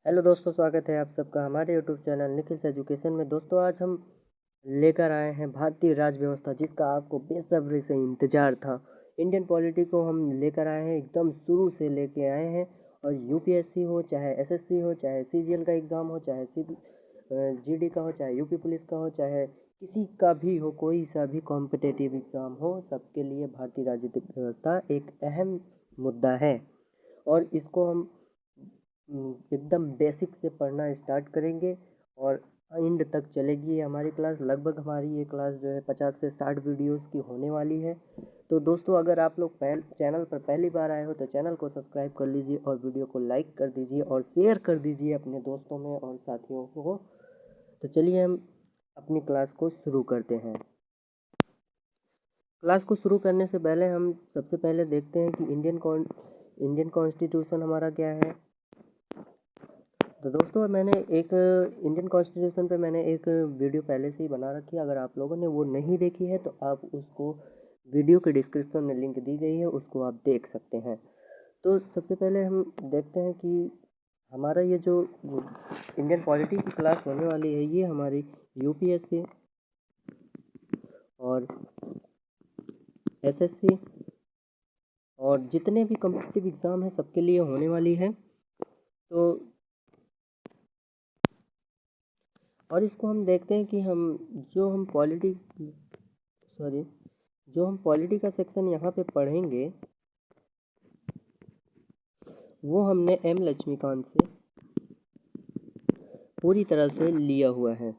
Hello दोस्तों, स्वागत है आप सबका हमारे यूट्यूब चैनल निखिल्स एजुकेशन में। दोस्तों, आज हम लेकर आए हैं भारतीय राज व्यवस्था, जिसका आपको बेसब्री से इंतजार था। इंडियन पॉलिटी को हम लेकर आए हैं, एकदम शुरू से लेके आए हैं। और यूपीएससी हो, चाहे एसएससी हो, चाहे सीजीएल का एग्ज़ाम हो, चाहे जीडी का हो, चाहे यूपी पुलिस का हो, चाहे किसी का भी हो, कोई सा भी कॉम्पिटेटिव एग्ज़ाम हो, सबके लिए भारतीय राजनीतिक व्यवस्था एक अहम मुद्दा है। और इसको हम एकदम बेसिक से पढ़ना स्टार्ट करेंगे और एंड तक चलेगी ये हमारी क्लास। लगभग हमारी ये क्लास जो है 50 से 60 वीडियोस की होने वाली है। तो दोस्तों, अगर आप लोग चैनल पर पहली बार आए हो तो चैनल को सब्सक्राइब कर लीजिए और वीडियो को लाइक कर दीजिए और शेयर कर दीजिए अपने दोस्तों में और साथियों को। तो चलिए हम अपनी क्लास को शुरू करते हैं। क्लास को शुरू करने से पहले हम सबसे पहले देखते हैं कि इंडियन कॉन्स्टिट्यूशन हमारा क्या है। तो दोस्तों, मैंने एक इंडियन कॉन्स्टिट्यूशन पे मैंने एक वीडियो पहले से ही बना रखी है। अगर आप लोगों ने वो नहीं देखी है तो आप उसको वीडियो के डिस्क्रिप्शन में लिंक दी गई है, उसको आप देख सकते हैं। तो सबसे पहले हम देखते हैं कि हमारा ये जो इंडियन पॉलिटी की क्लास होने वाली है, ये हमारी यूपीएससी और एसएससी और जितने भी कम्पिटिटिव एग्ज़ाम हैं सबके लिए होने वाली है। तो और इसको हम देखते हैं कि जो हम पॉलिटी का सेक्शन यहाँ पे पढ़ेंगे, वो हमने एम लक्ष्मीकांत से पूरी तरह से लिया हुआ है।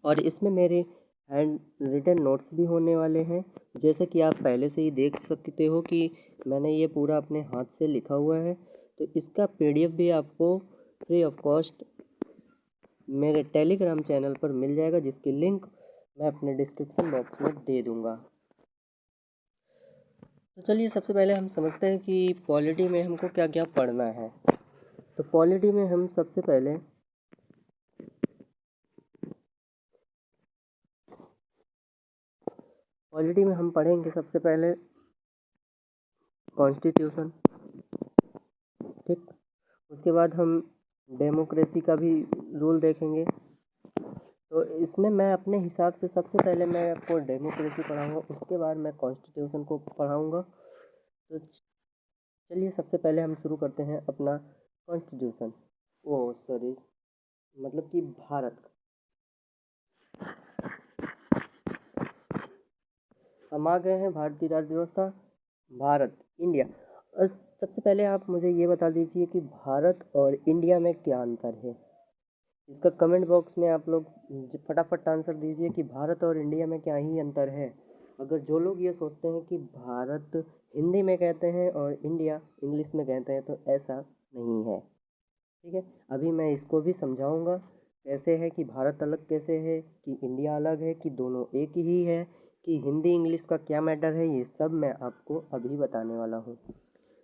और इसमें मेरे हैंड रिटन नोट्स भी होने वाले हैं, जैसे कि आप पहले से ही देख सकते हो कि मैंने ये पूरा अपने हाथ से लिखा हुआ है। तो इसका पीडीएफ भी आपको फ्री ऑफ कॉस्ट मेरे टेलीग्राम चैनल पर मिल जाएगा, जिसकी लिंक मैं अपने डिस्क्रिप्शन बॉक्स में दे दूँगा। तो चलिए सबसे पहले हम समझते हैं कि पॉलिटी में हमको क्या क्या पढ़ना है। तो पॉलिटी में हम सबसे पहले पढ़ेंगे सबसे पहले कॉन्स्टिट्यूशन, ठीक। उसके बाद हम डेमोक्रेसी का भी रूल देखेंगे। तो इसमें मैं अपने हिसाब से सबसे पहले मैं आपको डेमोक्रेसी पढ़ाऊँगा, उसके बाद मैं कॉन्स्टिट्यूशन को पढ़ाऊँगा। तो चलिए सबसे पहले हम शुरू करते हैं अपना कॉन्स्टिट्यूशन, मतलब कि भारत। हम आ गए हैं भारतीय राज्य व्यवस्था, भारत, इंडिया। सबसे पहले आप मुझे ये बता दीजिए कि भारत और इंडिया में क्या अंतर है। इसका कमेंट बॉक्स में आप लोग फटाफट आंसर दीजिए कि भारत और इंडिया में क्या ही अंतर है। अगर जो लोग ये सोचते हैं कि भारत हिंदी में कहते हैं और इंडिया इंग्लिश में कहते हैं, तो ऐसा नहीं है, ठीक है। अभी मैं इसको भी समझाऊंगा कैसे है कि भारत अलग कैसे है, कि इंडिया अलग है, कि दोनों एक ही है, कि हिंदी इंग्लिश का क्या मैटर है। ये सब मैं आपको अभी बताने वाला हूँ।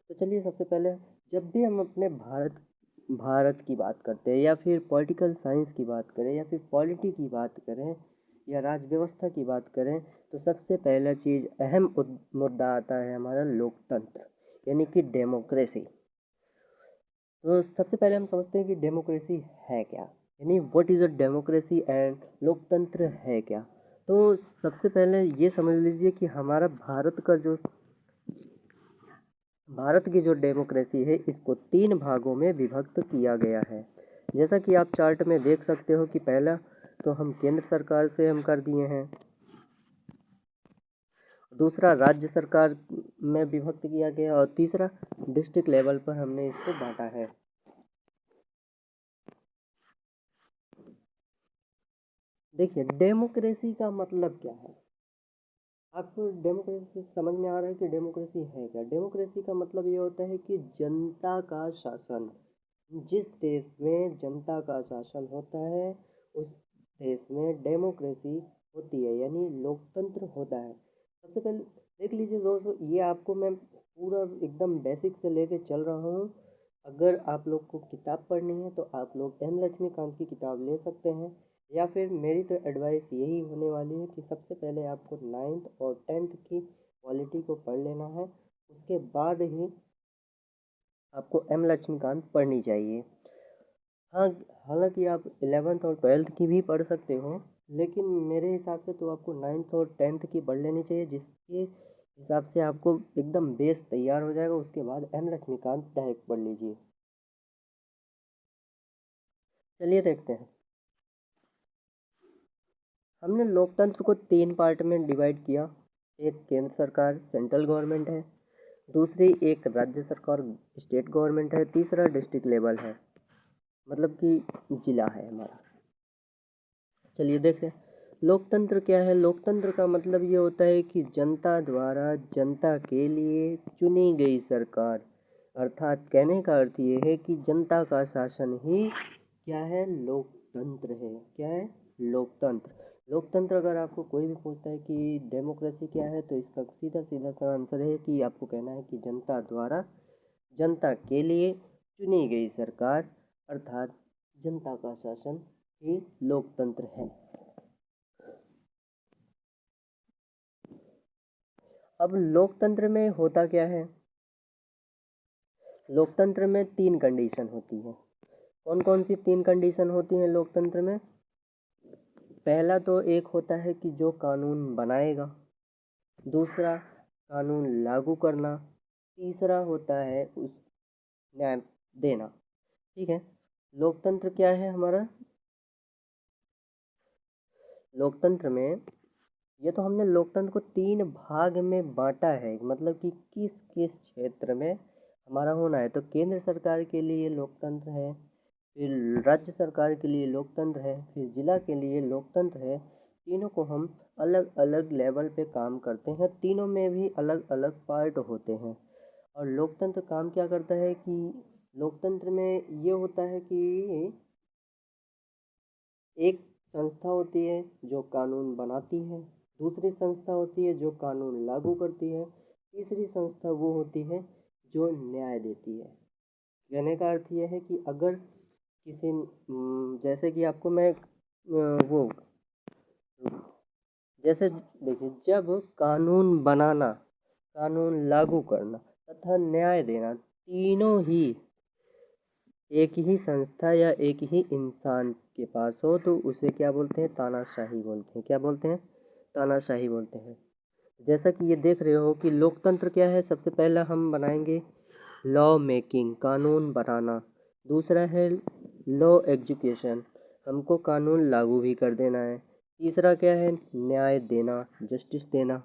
तो चलिए सबसे पहले, जब भी हम अपने भारत की बात करते हैं, या फिर पॉलिटिकल साइंस की बात करें, या फिर पॉलिटी की बात करें, या राज व्यवस्था की बात करें, तो सबसे पहला चीज़ अहम मुद्दा आता है हमारा लोकतंत्र, यानी कि डेमोक्रेसी। तो सबसे पहले हम समझते हैं कि डेमोक्रेसी है क्या, यानी what is a democracy and लोकतंत्र है क्या। तो सबसे पहले ये समझ लीजिए कि हमारा भारत की जो डेमोक्रेसी है, इसको 3 भागों में विभक्त किया गया है। जैसा कि आप चार्ट में देख सकते हो कि पहला तो हम केंद्र सरकार से हम कर दिए हैं, दूसरा राज्य सरकार में विभक्त किया गया, और तीसरा डिस्ट्रिक्ट लेवल पर हमने इसको बांटा है। देखिए, डेमोक्रेसी का मतलब क्या है। आपको डेमोक्रेसी से समझ में आ रहा है कि डेमोक्रेसी है क्या। डेमोक्रेसी का मतलब ये होता है कि जनता का शासन। जिस देश में जनता का शासन होता है, उस देश में डेमोक्रेसी होती है, यानी लोकतंत्र होता है। सबसे पहले देख लीजिए दोस्तों, ये आपको मैं पूरा एकदम बेसिक से लेके चल रहा हूँ। अगर आप लोग को किताब पढ़नी है तो आप लोग एम लक्ष्मीकांत की किताब ले सकते हैं, या फिर मेरी तो एडवाइस यही होने वाली है कि सबसे पहले आपको 9th और 10th की पॉलिटी को पढ़ लेना है, उसके बाद ही आपको एम लक्ष्मीकांत पढ़नी चाहिए। हाँ, हालांकि आप 11th और 12th की भी पढ़ सकते हो, लेकिन मेरे हिसाब से तो आपको 9th और 10th की पढ़ लेनी चाहिए, जिसके हिसाब से आपको एकदम बेस तैयार हो जाएगा। उसके बाद एम लक्ष्मीकांत डायरेक्ट पढ़ लीजिए। चलिए देखते हैं। हमने लोकतंत्र को 3 पार्ट में डिवाइड किया। एक केंद्र सरकार सेंट्रल गवर्नमेंट है, दूसरी एक राज्य सरकार स्टेट गवर्नमेंट है, तीसरा डिस्ट्रिक्ट लेवल है, मतलब कि जिला है हमारा। चलिए देखते हैं लोकतंत्र क्या है। लोकतंत्र का मतलब ये होता है कि जनता द्वारा जनता के लिए चुनी गई सरकार, अर्थात कहने का अर्थ ये है कि जनता का शासन ही क्या है, लोकतंत्र है। क्या है? लोकतंत्र। लोकतंत्र अगर आपको कोई भी पूछता है कि डेमोक्रेसी क्या है, तो इसका सीधा सीधा सा आंसर है कि आपको कहना है कि जनता द्वारा जनता के लिए चुनी गई सरकार, अर्थात जनता का शासन ही लोकतंत्र है। अब लोकतंत्र में होता क्या है? लोकतंत्र में 3 कंडीशन होती है। कौन कौन सी 3 कंडीशन होती हैं लोकतंत्र में? पहला तो एक होता है कि जो कानून बनाएगा, दूसरा कानून लागू करना, तीसरा होता है उस न्याय देना। ठीक है। लोकतंत्र क्या है हमारा? लोकतंत्र में ये तो हमने लोकतंत्र को 3 भाग में बांटा है, मतलब कि किस किस क्षेत्र में हमारा होना है। तो केंद्र सरकार के लिए लोकतंत्र है, फिर राज्य सरकार के लिए लोकतंत्र है, फिर जिला के लिए लोकतंत्र है। तीनों को हम अलग अलग लेवल पे काम करते हैं, तीनों में भी अलग अलग पार्ट होते हैं। और लोकतंत्र काम क्या करता है कि लोकतंत्र में ये होता है कि एक संस्था होती है जो कानून बनाती है, दूसरी संस्था होती है जो कानून लागू करती है, तीसरी संस्था वो होती है जो न्याय देती है। कहने का अर्थ ये है कि अगर किसी जैसे कि आपको मैं वो जैसे देखिए, जब कानून बनाना, कानून लागू करना तथा न्याय देना तीनों ही एक ही संस्था या एक ही इंसान के पास हो, तो उसे क्या बोलते हैं? तानाशाही बोलते हैं। क्या बोलते हैं? तानाशाही बोलते हैं। जैसा कि ये देख रहे हो कि लोकतंत्र क्या है, सबसे पहला हम बनाएंगे लॉ मेकिंग, कानून बनाना। दूसरा है लॉ एग्जीक्यूशन, हमको कानून लागू भी कर देना है। तीसरा क्या है? न्याय देना, जस्टिस देना।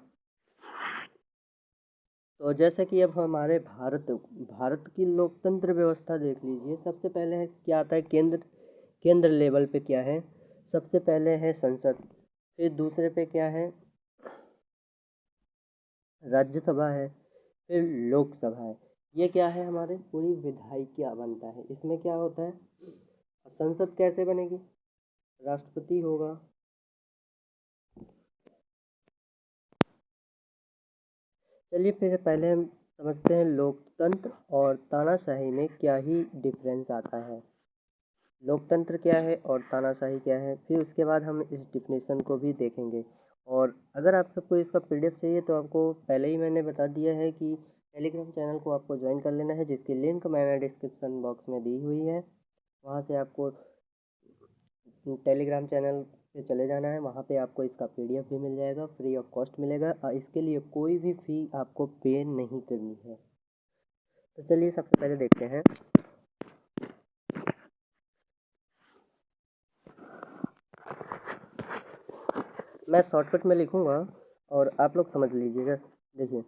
तो जैसे कि अब हमारे भारत भारत की लोकतंत्र व्यवस्था देख लीजिए। सबसे पहले है क्या आता है? केंद्र लेवल पे क्या है? सबसे पहले है संसद, फिर दूसरे पे क्या है? राज्यसभा है, फिर लोकसभा है। ये क्या है? हमारे पूरी विधायिका बनता है। इसमें क्या होता है? संसद कैसे बनेगी? राष्ट्रपति होगा। चलिए फिर पहले हम समझते हैं लोकतंत्र और तानाशाही में क्या ही डिफरेंस आता है। लोकतंत्र क्या है और तानाशाही क्या है, फिर उसके बाद हम इस डिफिनेशन को भी देखेंगे। और अगर आप सबको इसका पीडीएफ चाहिए तो आपको पहले ही मैंने बता दिया है कि टेलीग्राम चैनल को आपको ज्वाइन कर लेना है, जिसकी लिंक मैंने डिस्क्रिप्शन बॉक्स में दी हुई है। वहाँ से आपको टेलीग्राम चैनल पे चले जाना है, वहाँ पे आपको इसका पीडीएफ भी मिल जाएगा, फ्री ऑफ कॉस्ट मिलेगा और इसके लिए कोई भी फ़ी आपको पे नहीं करनी है। तो चलिए सबसे पहले देखते हैं। मैं शॉर्टकट में लिखूंगा और आप लोग समझ लीजिएगा। देखिए,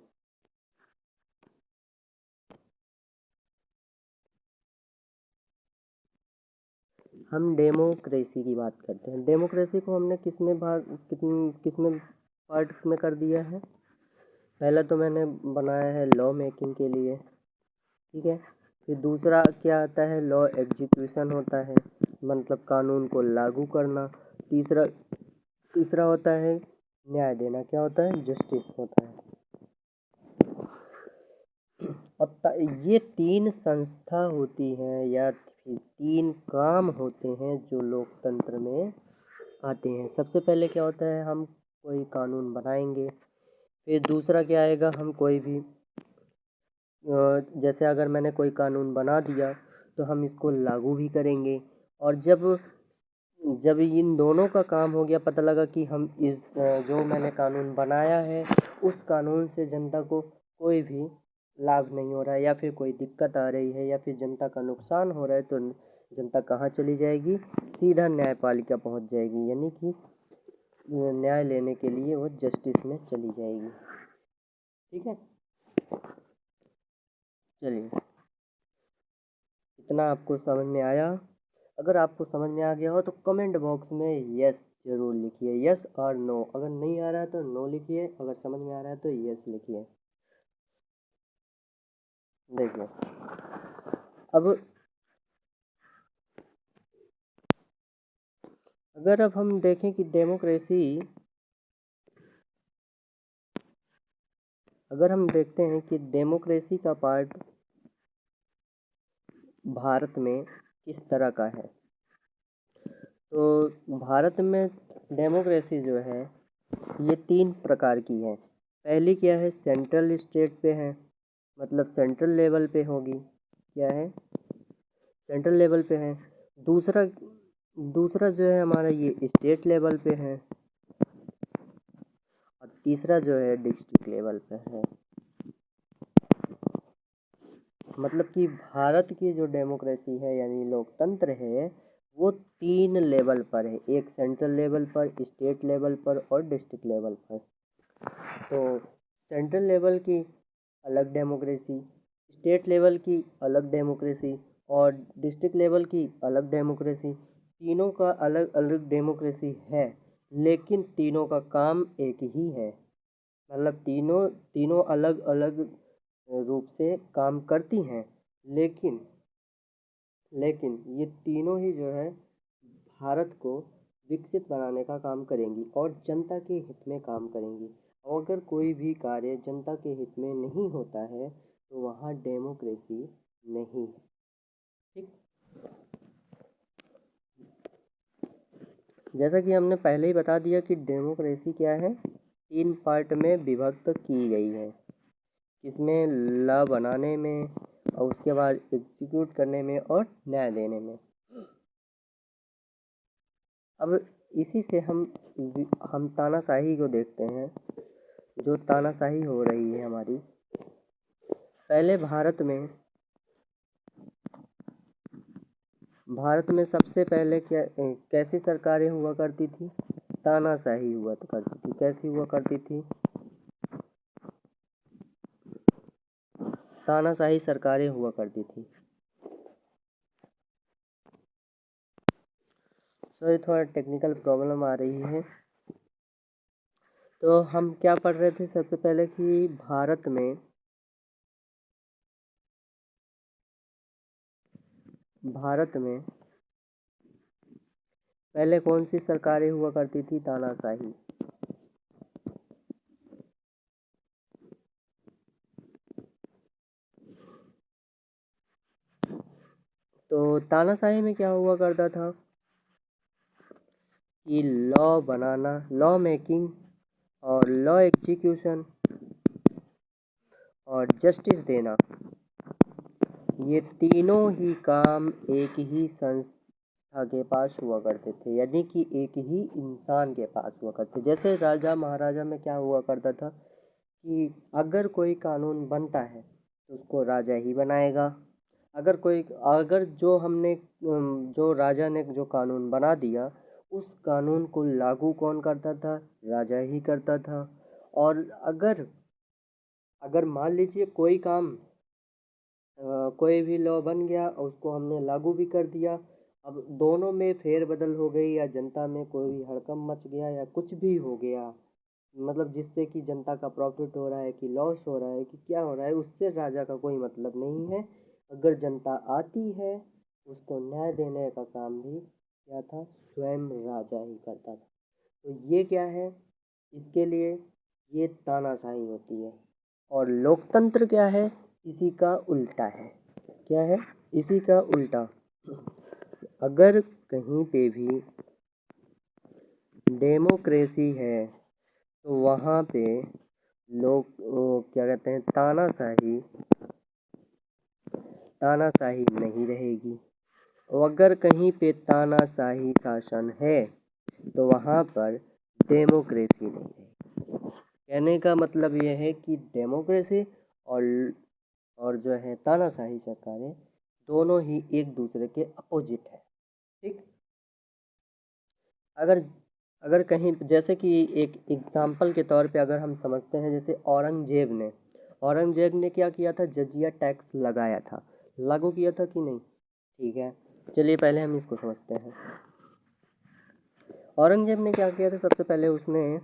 हम डेमोक्रेसी की बात करते हैं। डेमोक्रेसी को हमने किस में पार्ट में कर दिया है? पहला तो मैंने बनाया है लॉ मेकिंग के लिए, ठीक है। फिर दूसरा क्या आता है? लॉ एग्जीक्यूशन होता है, मतलब कानून को लागू करना। तीसरा तीसरा होता है न्याय देना। क्या होता है? जस्टिस होता है। और ये 3 संस्था होती हैं या फिर 3 काम होते हैं जो लोकतंत्र में आते हैं। सबसे पहले क्या होता है? हम कोई कानून बनाएंगे। फिर दूसरा क्या आएगा? हम कोई भी जैसे अगर मैंने कोई कानून बना दिया तो हम इसको लागू भी करेंगे। और जब इन दोनों का काम हो गया, पता लगा कि हम इस जो मैंने कानून बनाया है उस कानून से जनता को कोई भी लाभ नहीं हो रहा है या फिर कोई दिक्कत आ रही है या फिर जनता का नुकसान हो रहा है, तो जनता कहाँ चली जाएगी? सीधा न्यायपालिका पहुँच जाएगी, यानी कि न्याय लेने के लिए वो जस्टिस में चली जाएगी। ठीक है, चलिए, इतना आपको समझ में आया? अगर आपको समझ में आ गया हो तो कमेंट बॉक्स में यस जरूर लिखिए, यस और नो। अगर नहीं आ रहा है तो नो लिखिए, अगर समझ में आ रहा है तो यस लिखिए। देखिए, अब हम देखें कि अगर हम देखते हैं कि डेमोक्रेसी का पार्ट भारत में किस तरह का है, तो भारत में डेमोक्रेसी जो है ये 3 प्रकार की है। पहली क्या है? सेंट्रल स्टेट पे है, मतलब सेंट्रल लेवल पे होगी। क्या है? सेंट्रल लेवल पे है। दूसरा दूसरा जो है हमारा ये स्टेट लेवल पे है, और तीसरा जो है डिस्ट्रिक्ट लेवल पे है। मतलब कि भारत की जो डेमोक्रेसी है यानी लोकतंत्र है वो 3 लेवल पर है, एक सेंट्रल लेवल पर, स्टेट लेवल पर और डिस्ट्रिक्ट लेवल पर। तो सेंट्रल लेवल की अलग डेमोक्रेसी, स्टेट लेवल की अलग डेमोक्रेसी और डिस्ट्रिक्ट लेवल की अलग डेमोक्रेसी, तीनों का अलग अलग डेमोक्रेसी है, लेकिन तीनों का काम एक ही है। मतलब तीनों तीनों अलग अलग रूप से काम करती हैं, लेकिन लेकिन ये तीनों ही जो है भारत को विकसित बनाने का काम करेंगी और जनता के हित में काम करेंगी। और अगर कोई भी कार्य जनता के हित में नहीं होता है तो वहाँ डेमोक्रेसी नहीं है। ठीक, जैसा कि हमने पहले ही बता दिया कि डेमोक्रेसी क्या है, 3 पार्ट में विभक्त की गई है। इसमें लॉ बनाने में और उसके बाद एग्जीक्यूट करने में और न्याय देने में। अब इसी से हम तानाशाही को देखते हैं, जो तानाशाही हो रही है हमारी। पहले भारत में सबसे पहले कैसी सरकारें हुआ करती थी? तानाशाही हुआ करती थी। कैसी हुआ करती थी? तानाशाही सरकारें हुआ करती थी। सॉरी, थोड़ा टेक्निकल प्रॉब्लम आ रही है। तो हम क्या पढ़ रहे थे सबसे पहले कि भारत में पहले कौन सी सरकारें हुआ करती थी? तानाशाही। तो तानाशाही में क्या हुआ करता था कि लॉ बनाना, लॉ मेकिंग और लॉ एग्जीक्यूशन और जस्टिस देना, ये तीनों ही काम एक ही संस्था के पास हुआ करते थे, यानी कि एक ही इंसान के पास हुआ करते। जैसे राजा महाराजा में क्या हुआ करता था कि अगर कोई कानून बनता है तो उसको राजा ही बनाएगा। अगर जो राजा ने जो कानून बना दिया उस कानून को लागू कौन करता था? राजा ही करता था। और अगर अगर मान लीजिए कोई भी लॉ बन गया और उसको हमने लागू भी कर दिया, अब दोनों में फेरबदल हो गई या जनता में कोई हड़कंप मच गया या कुछ भी हो गया, मतलब जिससे कि जनता का प्रॉफिट हो रहा है कि लॉस हो रहा है कि क्या हो रहा है, उससे राजा का कोई मतलब नहीं है। अगर जनता आती है उसको न्याय देने का काम भी क्या था? स्वयं राजा ही करता था। तो ये क्या है? इसके लिए ये तानाशाही होती है। और लोकतंत्र क्या है? इसी का उल्टा है। क्या है? इसी का उल्टा। अगर कहीं पे भी डेमोक्रेसी है तो वहाँ पे लोग क्या कहते हैं, तानाशाही नहीं रहेगी। अगर कहीं पे तानाशाही शासन है तो वहाँ पर डेमोक्रेसी नहीं है। कहने का मतलब यह है कि डेमोक्रेसी और और जो है तानाशाही सरकारें दोनों ही एक दूसरे के अपोजिट है। ठीक, अगर अगर कहीं जैसे कि एक एग्जाम्पल के तौर पे अगर हम समझते हैं, जैसे औरंगजेब ने क्या किया था, जजिया टैक्स लगाया था, लागू किया था कि नहीं। ठीक है, चलिए पहले हम इसको समझते हैं। औरंगजेब ने क्या किया था, सबसे पहले उसने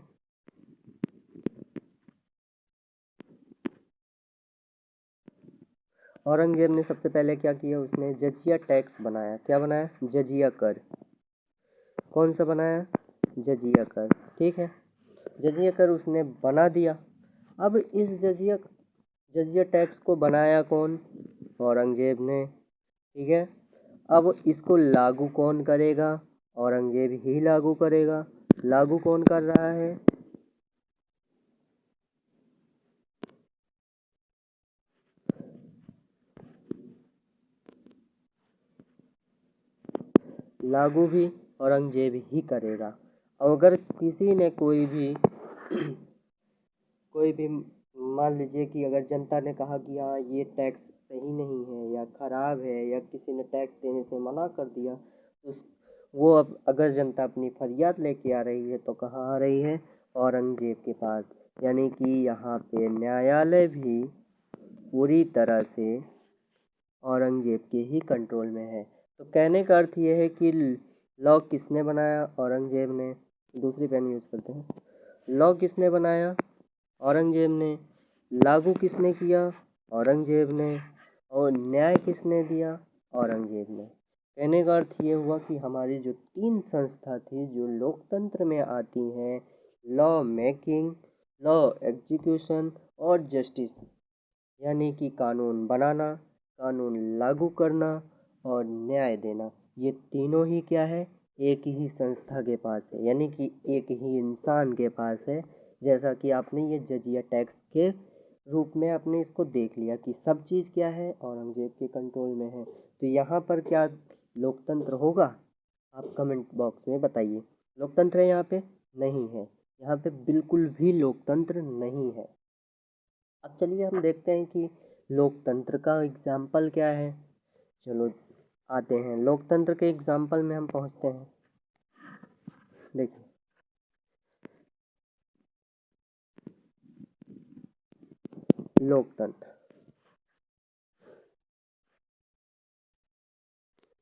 औरंगजेब ने सबसे पहले क्या किया, उसने जजिया टैक्स बनाया। क्या बनाया, जजिया कर। कौन सा बनाया, जजिया कर। ठीक है, जजिया कर उसने बना दिया। अब इस जजिया टैक्स को बनाया कौन, औरंगजेब ने। ठीक है, अब इसको लागू कौन करेगा, औरंगजेब ही लागू करेगा। लागू कौन कर रहा है, लागू भी औरंगजेब ही करेगा। अगर किसी ने कोई भी मान लीजिए कि अगर जनता ने कहा कि हाँ ये टैक्स सही नहीं है या ख़राब है, या किसी ने टैक्स देने से मना कर दिया, तो वो अब अगर जनता अपनी फरियाद लेके आ रही है तो कहाँ आ रही है, औरंगजेब के पास। यानी कि यहाँ पे न्यायालय भी पूरी तरह से औरंगजेब के ही कंट्रोल में है। तो कहने का अर्थ ये है कि लॉ किसने बनाया, औरंगजेब ने। दूसरी पेन यूज़ करते हैं। लॉ किसने बनाया, औरंगजेब ने। लागू किसने किया, औरंगजेब ने। और न्याय किसने दिया, औरंगजेब ने। कहने का अर्थ ये हुआ कि हमारी जो तीन संस्था थी जो लोकतंत्र में आती हैं, लॉ मेकिंग, लॉ एग्जीक्यूशन और जस्टिस, यानी कि कानून बनाना, कानून लागू करना और न्याय देना, ये तीनों ही क्या है, एक ही संस्था के पास है, यानी कि एक ही इंसान के पास है। जैसा कि आपने ये जजिया टैक्स के रूप में आपने इसको देख लिया कि सब चीज़ क्या है, औरंगजेब के कंट्रोल में है। तो यहाँ पर क्या लोकतंत्र होगा, आप कमेंट बॉक्स में बताइए। लोकतंत्र है यहाँ पे, नहीं है। यहाँ पे बिल्कुल भी लोकतंत्र नहीं है। अब चलिए हम देखते हैं कि लोकतंत्र का एग्जाम्पल क्या है। चलो आते हैं, लोकतंत्र के एग्जाम्पल में हम पहुंचते हैं। देखिए, लोकतंत्र,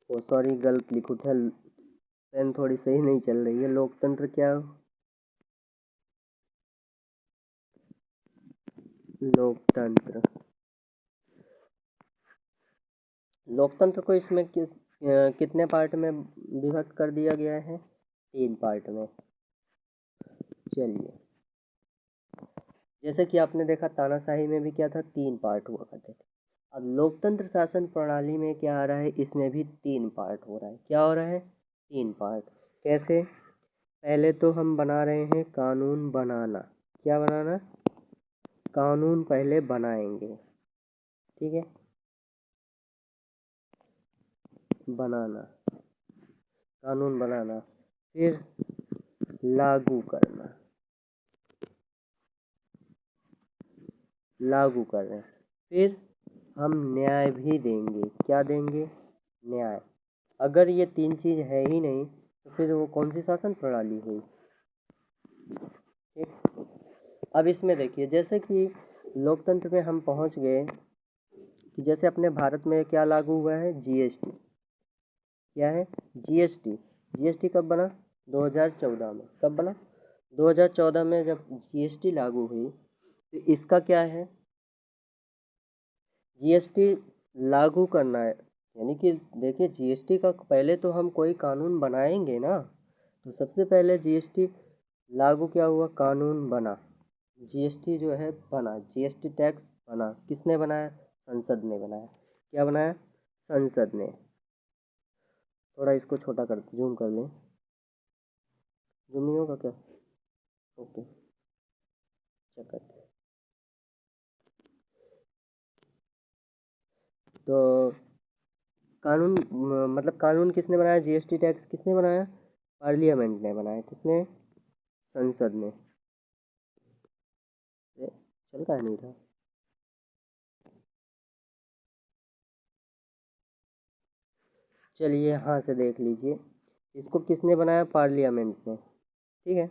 ओ सॉरी गलत लिखा था, पेन थोड़ी सही नहीं चल रही है। लोकतंत्र क्या, लोकतंत्र, लोकतंत्र को इसमें कितने पार्ट में विभक्त कर दिया गया है, 3 पार्ट में। चलिए, जैसे कि आपने देखा तानाशाही में भी क्या था, 3 पार्ट हुआ करते थे। अब लोकतंत्र शासन प्रणाली में क्या आ रहा है, इसमें भी 3 पार्ट हो रहा है। क्या हो रहा है, 3 पार्ट। कैसे, पहले तो हम बना रहे हैं कानून बनाना। क्या बनाना, कानून पहले बनाएंगे। ठीक है, बनाना, कानून बनाना, फिर लागू करना, लागू कर रहे हैं, फिर हम न्याय भी देंगे। क्या देंगे, न्याय। अगर ये 3 चीज़ है ही नहीं तो फिर वो कौन सी शासन प्रणाली हुई। ठीक, अब इसमें देखिए, जैसे कि लोकतंत्र में हम पहुंच गए कि जैसे अपने भारत में क्या लागू हुआ है, जीएसटी। क्या है, जीएसटी। जीएसटी कब बना, 2014 में। कब बना, 2014 में जब जीएसटी लागू हुई तो इसका क्या है, जीएसटी लागू करना है। यानी कि देखिए, जीएसटी का पहले तो हम कोई कानून बनाएंगे ना, तो सबसे पहले जीएसटी लागू क्या हुआ, कानून बना, जीएसटी जो है बना, जीएसटी टैक्स बना। किसने बनाया, संसद ने बनाया। क्या बनाया, संसद ने। थोड़ा इसको छोटा कर, जूम कर लें, जूम नहीं होगा क्या, ओके, चेक करते हैं। तो कानून मतलब कानून किसने बनाया? जीएसटी टैक्स किसने बनाया? पार्लियामेंट ने बनाया। किसने? संसद ने। चल का नहीं था। चलिए यहाँ से देख लीजिए, इसको किसने बनाया? पार्लियामेंट ने, ठीक है।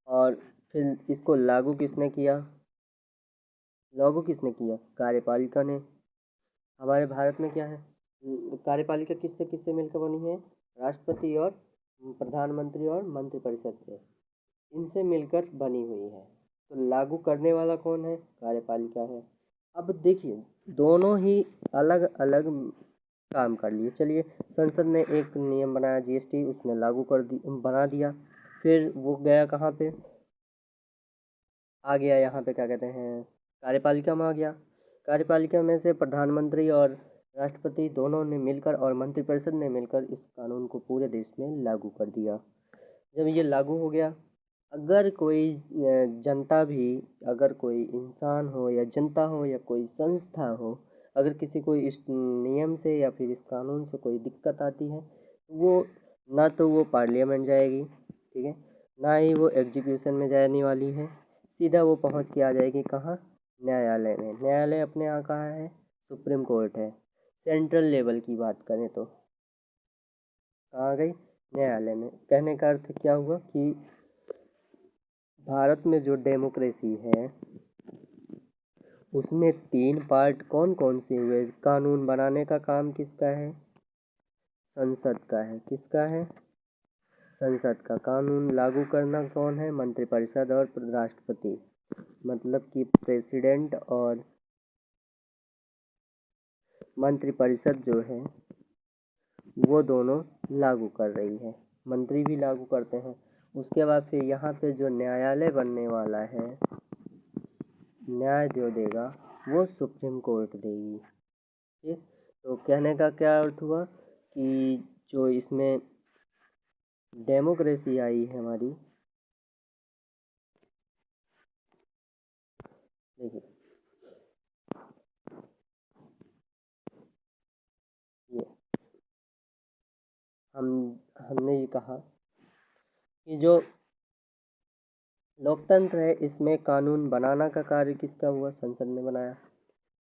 और फिर इसको लागू किसने किया? लागू किसने किया? कार्यपालिका ने। हमारे भारत में क्या है, कार्यपालिका किससे किससे मिलकर बनी है? राष्ट्रपति और प्रधानमंत्री और मंत्रिपरिषद से, इनसे मिलकर बनी हुई है। तो लागू करने वाला कौन है? कार्यपालिका है। अब देखिए, दोनों ही अलग अलग काम कर लिए। चलिए, संसद ने एक नियम बनाया जीएसटी, उसने लागू कर बना दिया। फिर वो गया कहाँ पे? आ गया यहाँ पे, क्या कहते हैं, कार्यपालिका में आ गया। कार्यपालिका में से प्रधानमंत्री और राष्ट्रपति दोनों ने मिलकर और मंत्रिपरिषद ने मिलकर इस कानून को पूरे देश में लागू कर दिया। जब ये लागू हो गया, अगर कोई जनता भी, अगर कोई इंसान हो या जनता हो या कोई संस्था हो, अगर किसी को इस नियम से या फिर इस कानून से कोई दिक्कत आती है, वो ना तो वो पार्लियामेंट जाएगी, ठीक है, ना ही वो एग्जीक्यूशन में जाने वाली है। सीधा वो पहुंच के आ जाएगी कहाँ? न्यायालय में। न्यायालय अपने यहाँ कहाँ है? सुप्रीम कोर्ट है। सेंट्रल लेवल की बात करें तो कहाँ गई? न्यायालय में। कहने का अर्थ क्या हुआ कि भारत में जो डेमोक्रेसी है उसमें 3 पार्ट कौन कौन से हुए? कानून बनाने का काम किसका है? संसद का है। किसका है? संसद का। कानून लागू करना कौन है? मंत्रिपरिषद और राष्ट्रपति, मतलब कि प्रेसिडेंट और मंत्रिपरिषद जो है वो दोनों लागू कर रही है। मंत्री भी लागू करते हैं। उसके बाद फिर यहाँ पे जो न्यायालय बनने वाला है, न्याय जो देगा वो सुप्रीम कोर्ट देगी, ठीक। तो कहने का क्या अर्थ हुआ कि जो इसमें डेमोक्रेसी आई है हमारी, देखिए ये हमने ये कहा कि जो लोकतंत्र है इसमें कानून बनाना का कार्य किसका हुआ? संसद ने बनाया।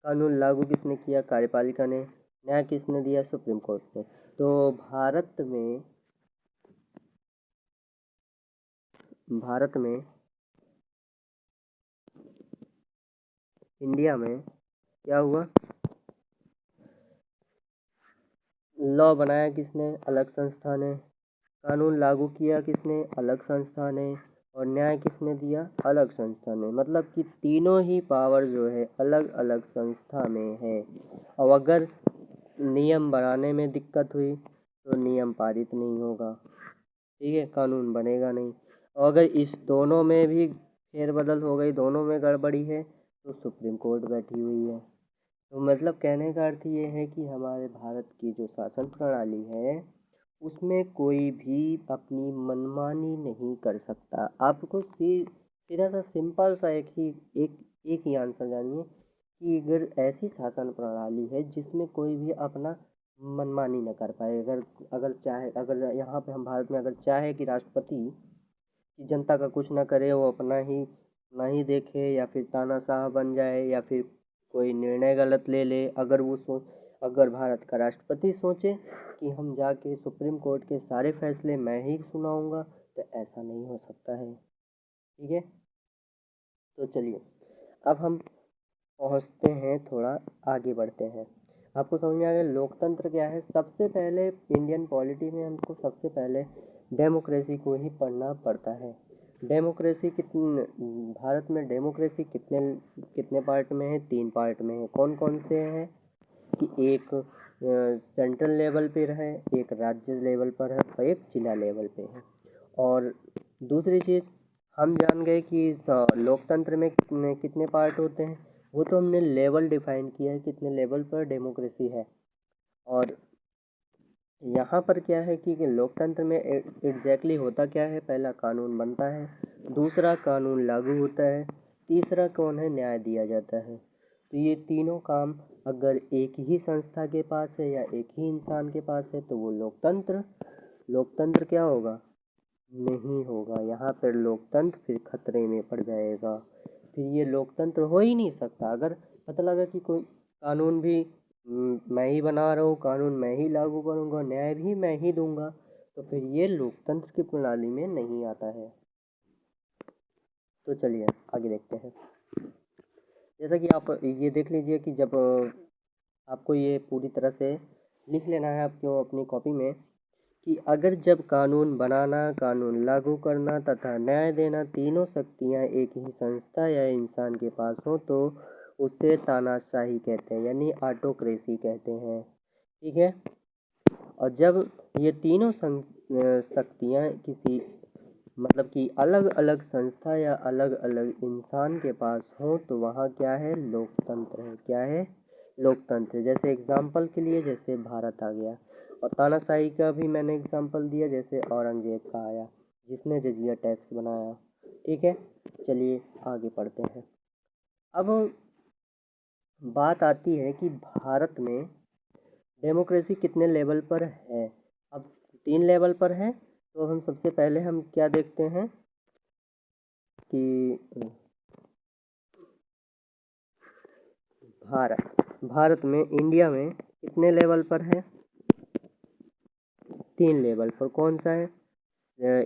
कानून लागू किसने किया? कार्यपालिका ने। न्याय किसने दिया? सुप्रीम कोर्ट ने। तो भारत में इंडिया में क्या हुआ? लॉ बनाया किसने? अलग संस्था ने। कानून लागू किया किसने? अलग संस्था ने। और न्याय किसने दिया? अलग संस्था ने। मतलब कि तीनों ही पावर जो है अलग अलग संस्था में है। और अगर नियम बनाने में दिक्कत हुई तो नियम पारित नहीं होगा, ठीक है, कानून बनेगा नहीं। और अगर इस दोनों में भी फेरबदल हो गई, दोनों में गड़बड़ी है, तो सुप्रीम कोर्ट बैठी हुई है। तो मतलब कहने का अर्थ ये है कि हमारे भारत की जो शासन प्रणाली है उसमें कोई भी अपनी मनमानी नहीं कर सकता। आपको सीधा सा सिंपल सा एक ही आंसर जानिए कि अगर ऐसी शासन प्रणाली है जिसमें कोई भी अपना मनमानी न कर पाए, अगर अगर चाहे, अगर यहाँ पे हम भारत में अगर चाहे कि राष्ट्रपति कि जनता का कुछ ना करे, वो अपना ही ना ही देखे या फिर तानाशाह बन जाए या फिर कोई निर्णय गलत ले ले, अगर भारत का राष्ट्रपति सोचे कि हम जाके सुप्रीम कोर्ट के सारे फैसले मैं ही सुनाऊंगा, तो ऐसा नहीं हो सकता है, ठीक है। तो चलिए अब हम पहुंचते हैं, थोड़ा आगे बढ़ते हैं। आपको समझ में आ गया लोकतंत्र क्या है? सबसे पहले इंडियन पॉलिटी में हमको सबसे पहले डेमोक्रेसी को ही पढ़ना पड़ता है। डेमोक्रेसी कितने, भारत में डेमोक्रेसी कितने कितने पार्ट में है? 3 पार्ट में है। कौन कौन से हैं? कि एक सेंट्रल लेवल पर है, एक राज्य लेवल पर है और एक जिला लेवल पे है। और दूसरी चीज़ हम जान गए कि लोकतंत्र में कितने पार्ट होते हैं, वो तो हमने लेवल डिफाइन किया है, कितने लेवल पर डेमोक्रेसी है। और यहाँ पर क्या है कि लोकतंत्र में एग्जैक्टली होता क्या है? पहला कानून बनता है, दूसरा कानून लागू होता है, तीसरा कौन है? न्याय दिया जाता है। तो ये तीनों काम अगर एक ही संस्था के पास है या एक ही इंसान के पास है तो वो लोकतंत्र क्या होगा, नहीं होगा। यहाँ पर लोकतंत्र फिर खतरे में पड़ जाएगा, फिर ये लोकतंत्र हो ही नहीं सकता। अगर पता लगा कि कोई कानून भी मैं ही बना रहा हूँ, कानून मैं ही लागू करूँगा, न्याय भी मैं ही दूंगा, तो फिर ये लोकतंत्र की प्रणाली में नहीं आता है। तो चलिए आगे देखते हैं। जैसा कि आप ये देख लीजिए कि जब आपको ये पूरी तरह से लिख लेना है आपको अपनी कॉपी में कि अगर जब कानून बनाना, कानून लागू करना तथा न्याय देना तीनों शक्तियाँ एक ही संस्था या इंसान के पास हो तो उसे तानाशाही कहते हैं, यानी ऑटोक्रेसी कहते हैं। ठीक है। और जब ये तीनों शक्तियाँ किसी मतलब कि अलग अलग संस्था या अलग अलग इंसान के पास हो तो वहाँ क्या है, लोकतंत्र है। क्या है, लोकतंत्र। जैसे एग्जाम्पल के लिए जैसे भारत आ गया, और तानाशाही का भी मैंने एग्जाम्पल दिया, जैसे औरंगजेब का आया जिसने जजिया टैक्स बनाया। ठीक है, चलिए आगे पढ़ते हैं। अब बात आती है कि भारत में डेमोक्रेसी कितने लेवल पर है। अब 3 लेवल पर है। तो हम सबसे पहले हम क्या देखते हैं कि भारत में, इंडिया में कितने लेवल पर है, 3 लेवल पर। कौन सा है,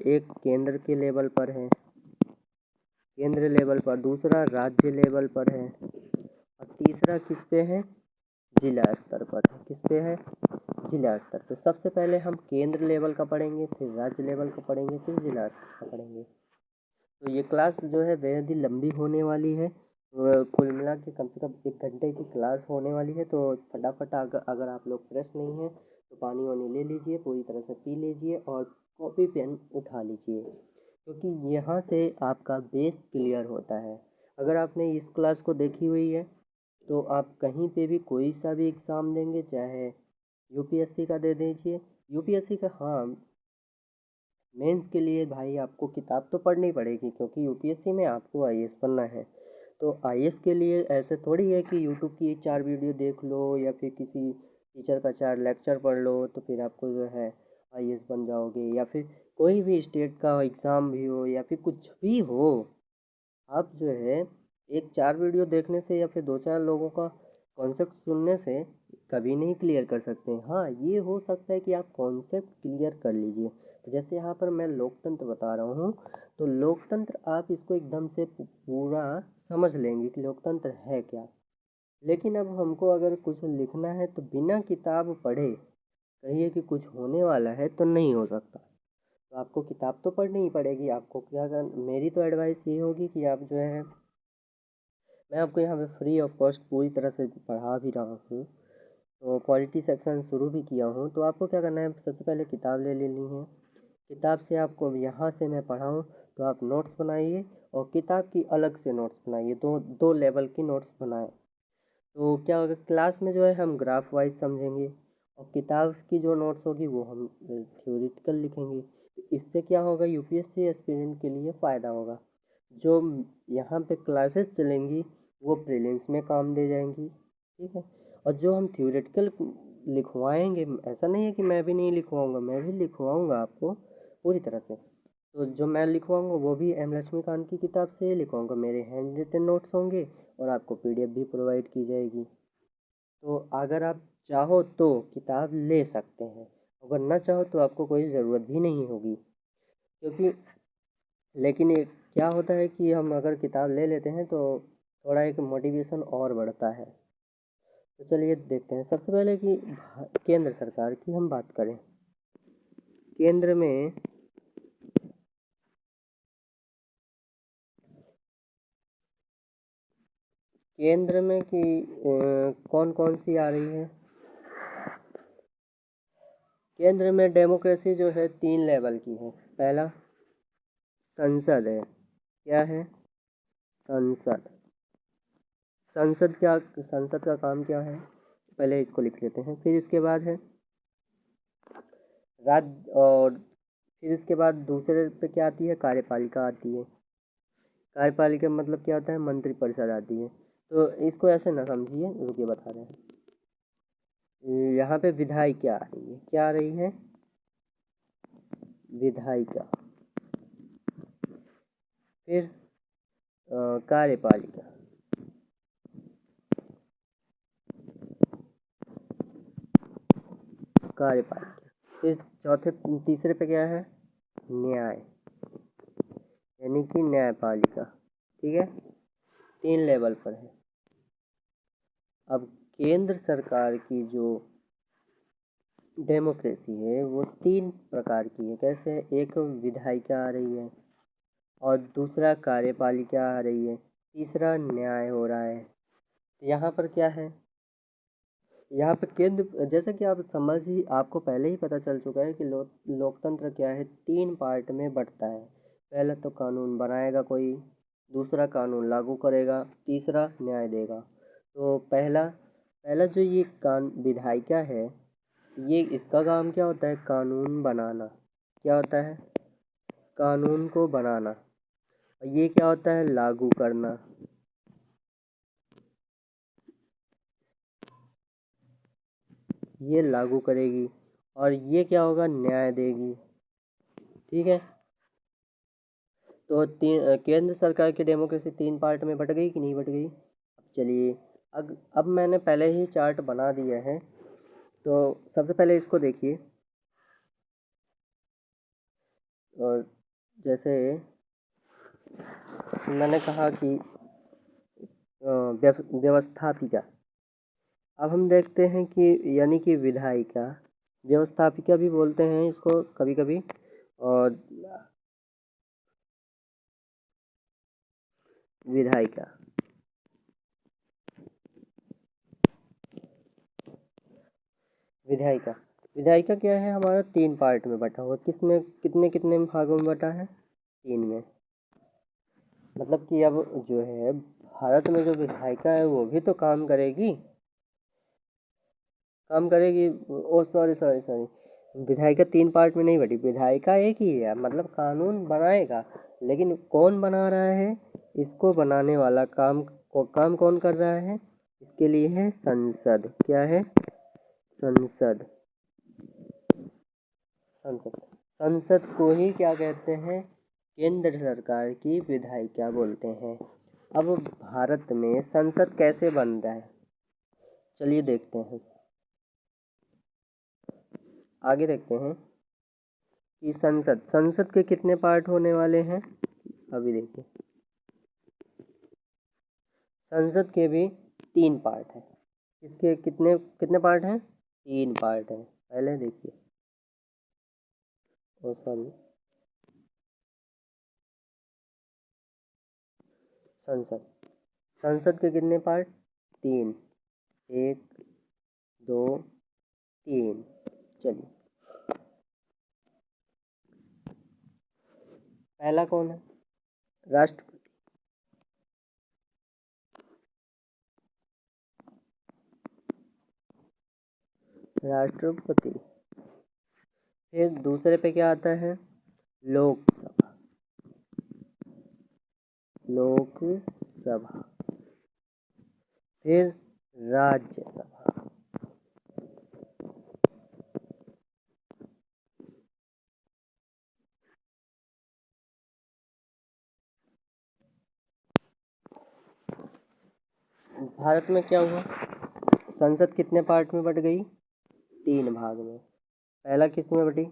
एक केंद्र के लेवल पर है, केंद्र लेवल पर, दूसरा राज्य लेवल पर है, और तीसरा किस पे है, जिला स्तर पर है। किस पे है, जिला स्तर पे। सबसे पहले हम केंद्र लेवल का पढ़ेंगे, फिर राज्य लेवल का पढ़ेंगे, फिर जिला स्तर का पढ़ेंगे। तो ये क्लास जो है बेहद ही लंबी होने वाली है, कुल मिला के कम से कम 1 घंटे की क्लास होने वाली है। तो फटाफट अगर आप लोग फ्रेश नहीं हैं तो पानी वानी ले लीजिए, पूरी तरह से पी लीजिए और कॉपी पेन उठा लीजिए, क्योंकि यहाँ से आपका बेस क्लियर होता है। अगर आपने इस क्लास को देखी हुई है तो आप कहीं पे भी कोई सा भी एग्ज़ाम देंगे, चाहे यूपीएससी का दे दीजिए, यूपीएससी का, हाँ मेंस के लिए भाई आपको किताब तो पढ़नी पड़ेगी, क्योंकि यूपीएससी में आपको आईएएस बनना है। तो आईएएस के लिए ऐसे थोड़ी है कि यूट्यूब की 4 वीडियो देख लो या फिर किसी टीचर का 4 लेक्चर पढ़ लो तो फिर आपको जो है आईएएस बन जाओगे, या फिर कोई भी स्टेट का एग्ज़ाम भी हो या फिर कुछ भी हो, आप जो है एक 4 वीडियो देखने से या फिर 2-4 लोगों का कॉन्सेप्ट सुनने से कभी नहीं क्लियर कर सकते। हाँ, ये हो सकता है कि आप कॉन्सेप्ट क्लियर कर लीजिए। तो जैसे यहाँ पर मैं लोकतंत्र बता रहा हूँ, तो लोकतंत्र आप इसको एकदम से पूरा समझ लेंगे कि लोकतंत्र है क्या। लेकिन अब हमको अगर कुछ लिखना है तो बिना किताब पढ़े कहिए कि कुछ होने वाला है तो नहीं हो सकता। तो आपको किताब तो पढ़नी ही पड़ेगी। आपको क्या करना, मेरी तो एडवाइस ये होगी कि आप जो है, मैं आपको यहाँ पे फ्री ऑफ कॉस्ट पूरी तरह से पढ़ा भी रहा हूँ, तो पॉलिटी सेक्शन शुरू भी किया हूँ। तो आपको क्या करना है, सबसे पहले किताब ले लेनी है। किताब से आपको यहाँ से मैं पढ़ाऊँ तो आप नोट्स बनाइए, और किताब की अलग से नोट्स बनाइए, दो लेवल की नोट्स बनाएं। तो क्या होगा, क्लास में जो है हम ग्राफ वाइज समझेंगे, और किताब की जो नोट्स होगी वो हम थ्योरेटिकल लिखेंगे। तो इससे क्या होगा, यूपीएससी एस्पिरेंट के लिए फ़ायदा होगा। जो यहाँ पे क्लासेस चलेंगी वो प्रीलिम्स में काम दे जाएंगी। ठीक है। और जो हम थ्योरेटिकल लिखवाएंगे, ऐसा नहीं है कि मैं भी नहीं लिखवाऊंगा, मैं भी लिखवाऊंगा आपको पूरी तरह से। तो जो मैं लिखवाऊंगा वो भी एम लक्ष्मीकांत की किताब से ही लिखवाऊंगा, मेरे हैंड रिटन नोट्स होंगे और आपको पीडीएफ भी प्रोवाइड की जाएगी। तो अगर आप चाहो तो किताब ले सकते हैं, अगर ना चाहो तो आपको कोई ज़रूरत भी नहीं होगी, क्योंकि लेकिन ये क्या होता है कि हम अगर किताब ले लेते हैं तो थोड़ा एक मोटिवेशन और बढ़ता है। तो चलिए देखते हैं। सबसे पहले कि केंद्र सरकार की हम बात करें, केंद्र में कि कौन कौन सी आ रही है। केंद्र में डेमोक्रेसी जो है 3 लेवल की है। पहला संसद है। क्या है, संसद। संसद का काम क्या है, पहले इसको लिख लेते हैं। फिर इसके बाद है राज्य, और फिर इसके बाद दूसरे पे क्या आती है, कार्यपालिका आती है। कार्यपालिका मतलब क्या होता है, मंत्रिपरिषद आती है। तो इसको ऐसे ना समझिए, रुकिए बता रहे हैं। यहाँ पे विधायिका आ रही है, क्या आ रही है? विधायिका। फिर कार्यपालिका। कार्यपालिका। फिर तीसरे पे क्या है? न्याय, यानी कि न्यायपालिका। ठीक है, 3 लेवल पर है। अब केंद्र सरकार की जो डेमोक्रेसी है वो 3 प्रकार की है। कैसे? एक विधायिका आ रही है, और दूसरा कार्यपालिका आ रही है, तीसरा न्याय हो रहा है। तो यहाँ पर क्या है? यहाँ पे केंद्र, जैसा कि आप समझ ही, आपको पहले ही पता चल चुका है कि लोकतंत्र क्या है, 3 पार्ट में बंटता है। पहला तो कानून बनाएगा कोई, दूसरा कानून लागू करेगा, तीसरा न्याय देगा। तो पहला पहला जो ये विधायिका है, ये इसका काम क्या होता है? कानून बनाना। क्या होता है? कानून को बनाना। और ये क्या होता है? लागू करना। ये लागू करेगी। और ये क्या होगा? न्याय देगी। ठीक है, तो केंद्र सरकार की डेमोक्रेसी 3 पार्ट में बट गई कि नहीं बट गई? अब चलिए, अब मैंने पहले ही चार्ट बना दिया है, तो सबसे पहले इसको देखिए। और जैसे मैंने कहा कि व्यवस्थापिका। अब हम देखते हैं कि यानी कि विधायिका, व्यवस्थापिका भी बोलते हैं इसको कभी कभी। और विधायिका, विधायिका विधायिका क्या है? हमारा 3 पार्ट में बटा हुआ। किसमें, कितने कितने भागों में बटा है? 3 में। मतलब कि अब जो है, भारत में जो विधायिका है वो भी तो काम करेगी। ओ सॉरी सॉरी सॉरी, विधायिका 3 पार्ट में नहीं बटी, विधायिका एक ही है, मतलब कानून बनाएगा। लेकिन कौन बना रहा है? इसको बनाने वाला काम कौन कर रहा है? इसके लिए है संसद। क्या है? संसद। संसद संसद को ही क्या कहते हैं? केंद्र सरकार की विधायिका बोलते हैं। अब भारत में संसद कैसे बन रहा है, चलिए देखते हैं। आगे देखते हैं कि संसद के कितने पार्ट होने वाले हैं। अभी देखिए, संसद के भी 3 पार्ट हैं। इसके कितने कितने पार्ट हैं? 3 पार्ट हैं। पहले देखिए, ओ सॉरी, संसद संसद के कितने पार्ट? 3। 1 2 3। चलिए, पहला कौन है? राष्ट्रपति। राष्ट्रपति। फिर दूसरे पे क्या आता है? लोकसभा। लोकसभा। फिर राज्यसभा। भारत में क्या हुआ? संसद कितने पार्ट में बट गई? 3 भाग में। पहला किस में बटी?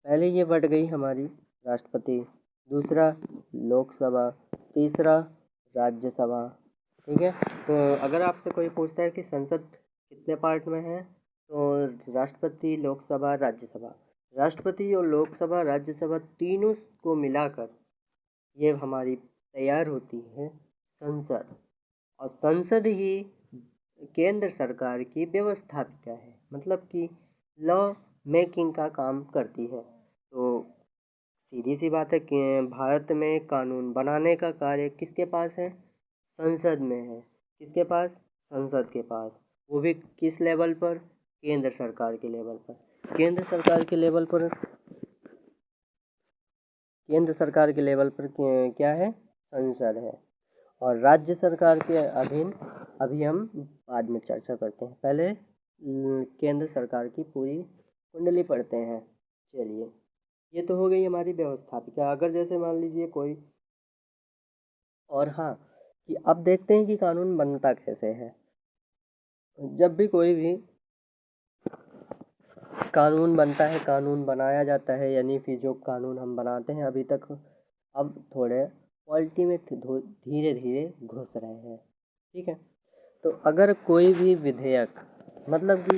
पहले ये बट गई हमारी राष्ट्रपति, दूसरा लोकसभा, तीसरा राज्यसभा। ठीक है, तो अगर आपसे कोई पूछता है कि संसद कितने पार्ट में है, तो राष्ट्रपति, लोकसभा, राज्यसभा, राष्ट्रपति और लोकसभा राज्यसभा तीनों को मिलाकर ये हमारी तैयार होती है संसद। और संसद ही केंद्र सरकार की व्यवस्थापिका है, मतलब कि लॉ मेकिंग का काम करती है। तो सीधी सी बात है कि भारत में कानून बनाने का कार्य किसके पास है? संसद में है। किसके पास? संसद के पास। वो भी किस लेवल पर? केंद्र सरकार के लेवल पर। केंद्र सरकार के लेवल पर, केंद्र सरकार के लेवल पर क्या है? संसद है। और राज्य सरकार के अधीन अभी हम बाद में चर्चा करते हैं, पहले केंद्र सरकार की पूरी कुंडली पढ़ते हैं। चलिए, ये तो हो गई हमारी व्यवस्थापिका। अगर जैसे मान लीजिए कोई, और हाँ, कि अब देखते हैं कि कानून बनता कैसे है। जब भी कोई भी कानून बनता है, कानून बनाया जाता है, यानी कि जो कानून हम बनाते हैं अभी तक, अब थोड़े पॉलिटी में धीरे धीरे घुस रहे हैं। ठीक है, तो अगर कोई भी विधेयक, मतलब कि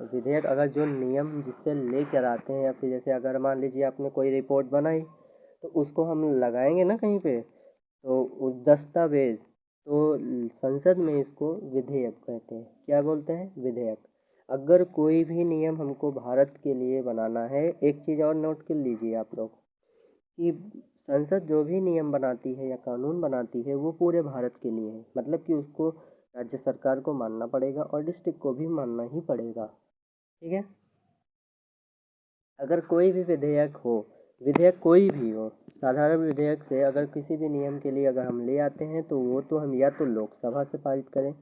विधेयक अगर जो नियम जिससे लेकर आते हैं, या फिर जैसे अगर मान लीजिए आपने कोई रिपोर्ट बनाई तो उसको हम लगाएंगे ना कहीं पे, तो उस दस्तावेज, तो संसद में इसको विधेयक कहते हैं। क्या बोलते हैं? विधेयक। अगर कोई भी नियम हमको भारत के लिए बनाना है, एक चीज़ और नोट कर लीजिए आप लोग, कि संसद जो भी नियम बनाती है या कानून बनाती है वो पूरे भारत के लिए है। मतलब कि उसको राज्य सरकार को मानना पड़ेगा और डिस्ट्रिक्ट को भी मानना ही पड़ेगा। ठीक है, अगर कोई भी विधेयक हो, विधेयक कोई भी हो, साधारण विधेयक से अगर किसी भी नियम के लिए अगर हम ले आते हैं तो वो तो हम या तो लोकसभा से पारित करें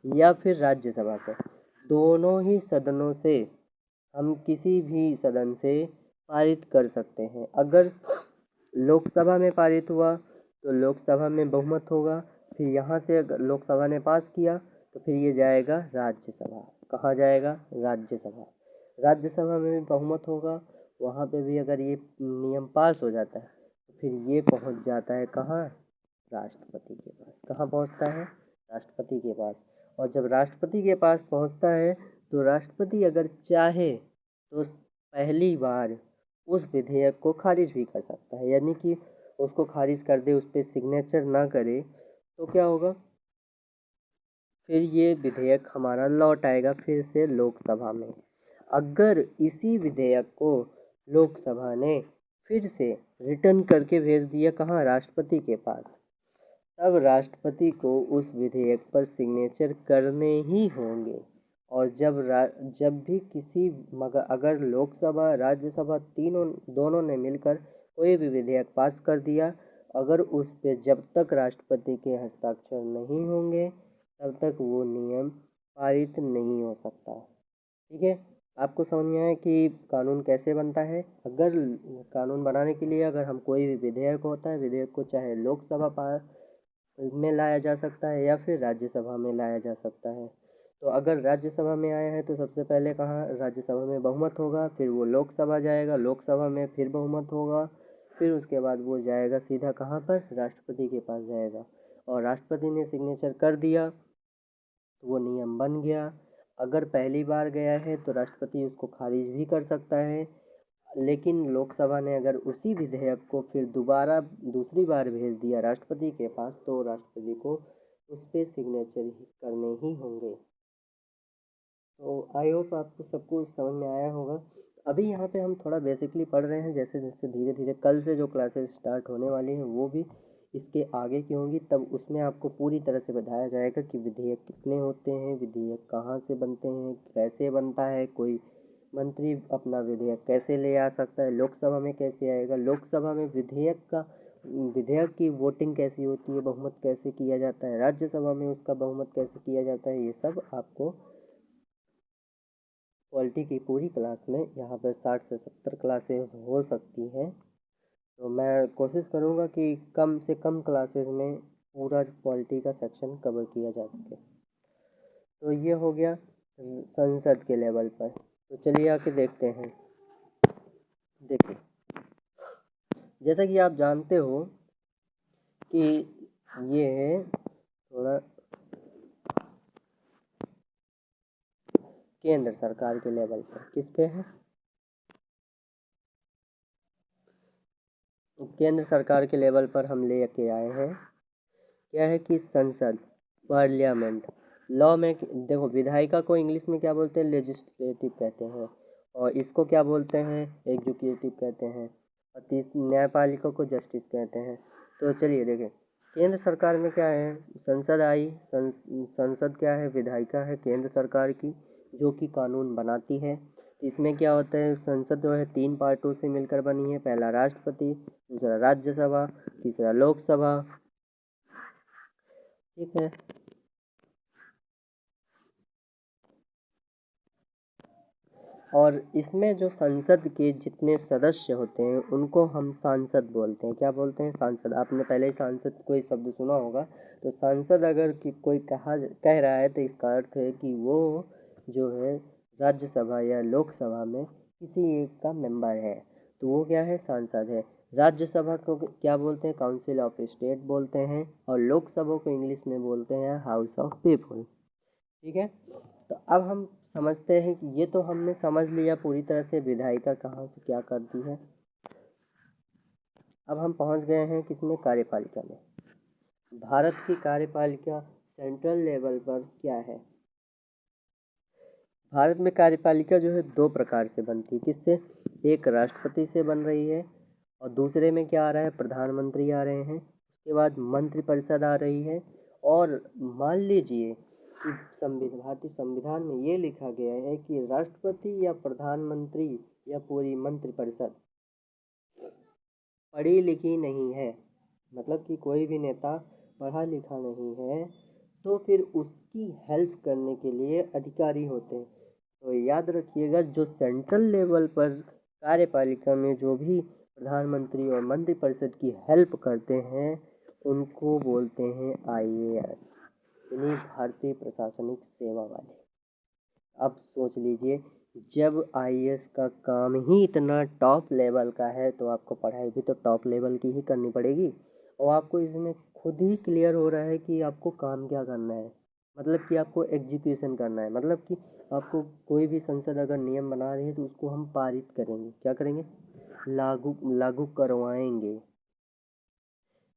या फिर राज्यसभा से, दोनों ही सदनों से हम किसी भी सदन से पारित कर सकते हैं। अगर लोकसभा में पारित हुआ तो लोकसभा में बहुमत होगा, फिर यहाँ से अगर लोकसभा ने पास किया तो फिर ये जाएगा राज्यसभा। कहाँ जाएगा? राज्यसभा। राज्यसभा में भी बहुमत होगा, वहाँ पे भी अगर ये नियम पास हो जाता है तो फिर ये पहुँच जाता है कहाँ? राष्ट्रपति के पास। कहाँ पहुँचता है? राष्ट्रपति के पास। और जब राष्ट्रपति के पास पहुँचता है तो राष्ट्रपति अगर चाहे तो पहली बार उस विधेयक को खारिज भी कर सकता है, यानी कि उसको खारिज कर दे, उस पर सिग्नेचर ना करे, तो क्या होगा? फिर ये विधेयक हमारा लौट आएगा फिर से लोकसभा में। अगर इसी विधेयक को लोकसभा ने फिर से रिटर्न करके भेज दिया कहाँ? राष्ट्रपति के पास, तब राष्ट्रपति को उस विधेयक पर सिग्नेचर करने ही होंगे। और जब भी किसी, मगर अगर लोकसभा राज्यसभा तीनों दोनों ने मिलकर कोई भी विधेयक पास कर दिया, अगर उस पे जब तक राष्ट्रपति के हस्ताक्षर नहीं होंगे तब तक वो नियम पारित नहीं हो सकता। ठीक है, आपको समझ में आया कि कानून कैसे बनता है। अगर कानून बनाने के लिए अगर हम कोई भी विधेयक होता है, विधेयक को चाहे लोकसभा में लाया जा सकता है या फिर राज्यसभा में लाया जा सकता है। तो अगर राज्यसभा में आया है तो सबसे पहले कहाँ? राज्यसभा में बहुमत होगा, फिर वो लोकसभा जाएगा, लोकसभा में फिर बहुमत होगा, फिर उसके बाद वो जाएगा सीधा कहाँ पर? राष्ट्रपति के पास जाएगा। और राष्ट्रपति ने सिग्नेचर कर दिया तो वो नियम बन गया। अगर पहली बार गया है तो राष्ट्रपति उसको खारिज भी कर सकता है, लेकिन लोकसभा ने अगर उसी विधेयक को फिर दोबारा दूसरी बार भेज दिया राष्ट्रपति के पास तो राष्ट्रपति को उस पर सिग्नेचर ही करने ही होंगे। तो आई होप आपको सब कुछ समझ में आया होगा। अभी यहाँ पे हम थोड़ा बेसिकली पढ़ रहे हैं, जैसे जैसे धीरे धीरे कल से जो क्लासेस स्टार्ट होने वाली हैं वो भी इसके आगे की होंगी, तब उसमें आपको पूरी तरह से बताया जाएगा कि विधेयक कितने होते हैं, विधेयक कहाँ से बनते हैं, कैसे बनता है, कोई मंत्री अपना विधेयक कैसे ले आ सकता है, लोकसभा में कैसे आएगा, लोकसभा में विधेयक की वोटिंग कैसी होती है, बहुमत कैसे किया जाता है, राज्यसभा में उसका बहुमत कैसे किया जाता है, ये सब आपको पॉलिटी की पूरी क्लास में, यहाँ पर 60 से 70 क्लासेस हो सकती हैं, तो मैं कोशिश करूँगा कि कम से कम क्लासेस में पूरा पॉलिटी का सेक्शन कवर किया जा सके। तो ये हो गया संसद के लेवल पर। तो चलिए आके देखते हैं। देखिए, जैसा कि आप जानते हो कि ये है थोड़ा केंद्र सरकार के लेवल पर। किस पे है? केंद्र सरकार के लेवल पर हम ले के आए हैं। क्या है कि संसद, पार्लियामेंट, लॉ में देखो, विधायिका को इंग्लिश में क्या बोलते हैं? लेजिस्लेटिव कहते हैं, और इसको क्या बोलते हैं? एग्जीक्यूटिव कहते हैं, और न्यायपालिका को जस्टिस कहते हैं। तो चलिए देखें, केंद्र सरकार में क्या है? संसद आई, संसद क्या है? विधायिका है केंद्र सरकार की, जो कि कानून बनाती है। तो इसमें क्या होता है, संसद जो है 3 पार्टों से मिलकर बनी है। पहला राष्ट्रपति, दूसरा राज्यसभा, तीसरा लोकसभा। ठीक है। और इसमें जो संसद के जितने सदस्य होते हैं उनको हम सांसद बोलते हैं। क्या बोलते हैं? सांसद। आपने पहले ही सांसद कोई शब्द सुना होगा। तो सांसद अगर कोई कह रहा है तो इसका अर्थ है कि वो जो है राज्यसभा या लोकसभा में किसी एक का मेंबर है, तो वो क्या है? सांसद है। राज्यसभा को क्या बोलते हैं? काउंसिल ऑफ स्टेट बोलते हैं। और लोकसभा को इंग्लिश में बोलते हैं हाउस ऑफ पीपल। ठीक है। तो अब हम समझते हैं कि ये तो हमने समझ लिया पूरी तरह से विधायिका कहाँ से क्या करती है। अब हम पहुँच गए हैं किसमें? कार्यपालिका में। भारत की कार्यपालिका सेंट्रल लेवल पर क्या है? भारत में कार्यपालिका जो है 2 प्रकार से बनती है। किससे? एक राष्ट्रपति से बन रही है और दूसरे में क्या आ रहा है? प्रधानमंत्री आ रहे हैं। उसके बाद मंत्रिपरिषद आ रही है। और मान लीजिए कि भारतीय संविधान में ये लिखा गया है कि राष्ट्रपति या प्रधानमंत्री या पूरी मंत्रिपरिषद पढ़ी लिखी नहीं है, मतलब कि कोई भी नेता पढ़ा लिखा नहीं है, तो फिर उसकी हेल्प करने के लिए अधिकारी होते हैं। तो याद रखिएगा, जो सेंट्रल लेवल पर कार्यपालिका में जो भी प्रधानमंत्री और मंत्रिपरिषद की हेल्प करते हैं उनको बोलते हैं IAS, यानी भारतीय प्रशासनिक सेवा वाले। अब सोच लीजिए, जब IAS का काम ही इतना टॉप लेवल का है तो आपको पढ़ाई भी तो टॉप लेवल की ही करनी पड़ेगी। और आपको इसमें खुद ही क्लियर हो रहा है कि आपको काम क्या करना है, मतलब कि आपको एग्जीक्यूशन करना है। मतलब कि आपको कोई भी संसद अगर नियम बना रही है तो उसको हम पारित करेंगे। क्या करेंगे? लागू करवाएंगे।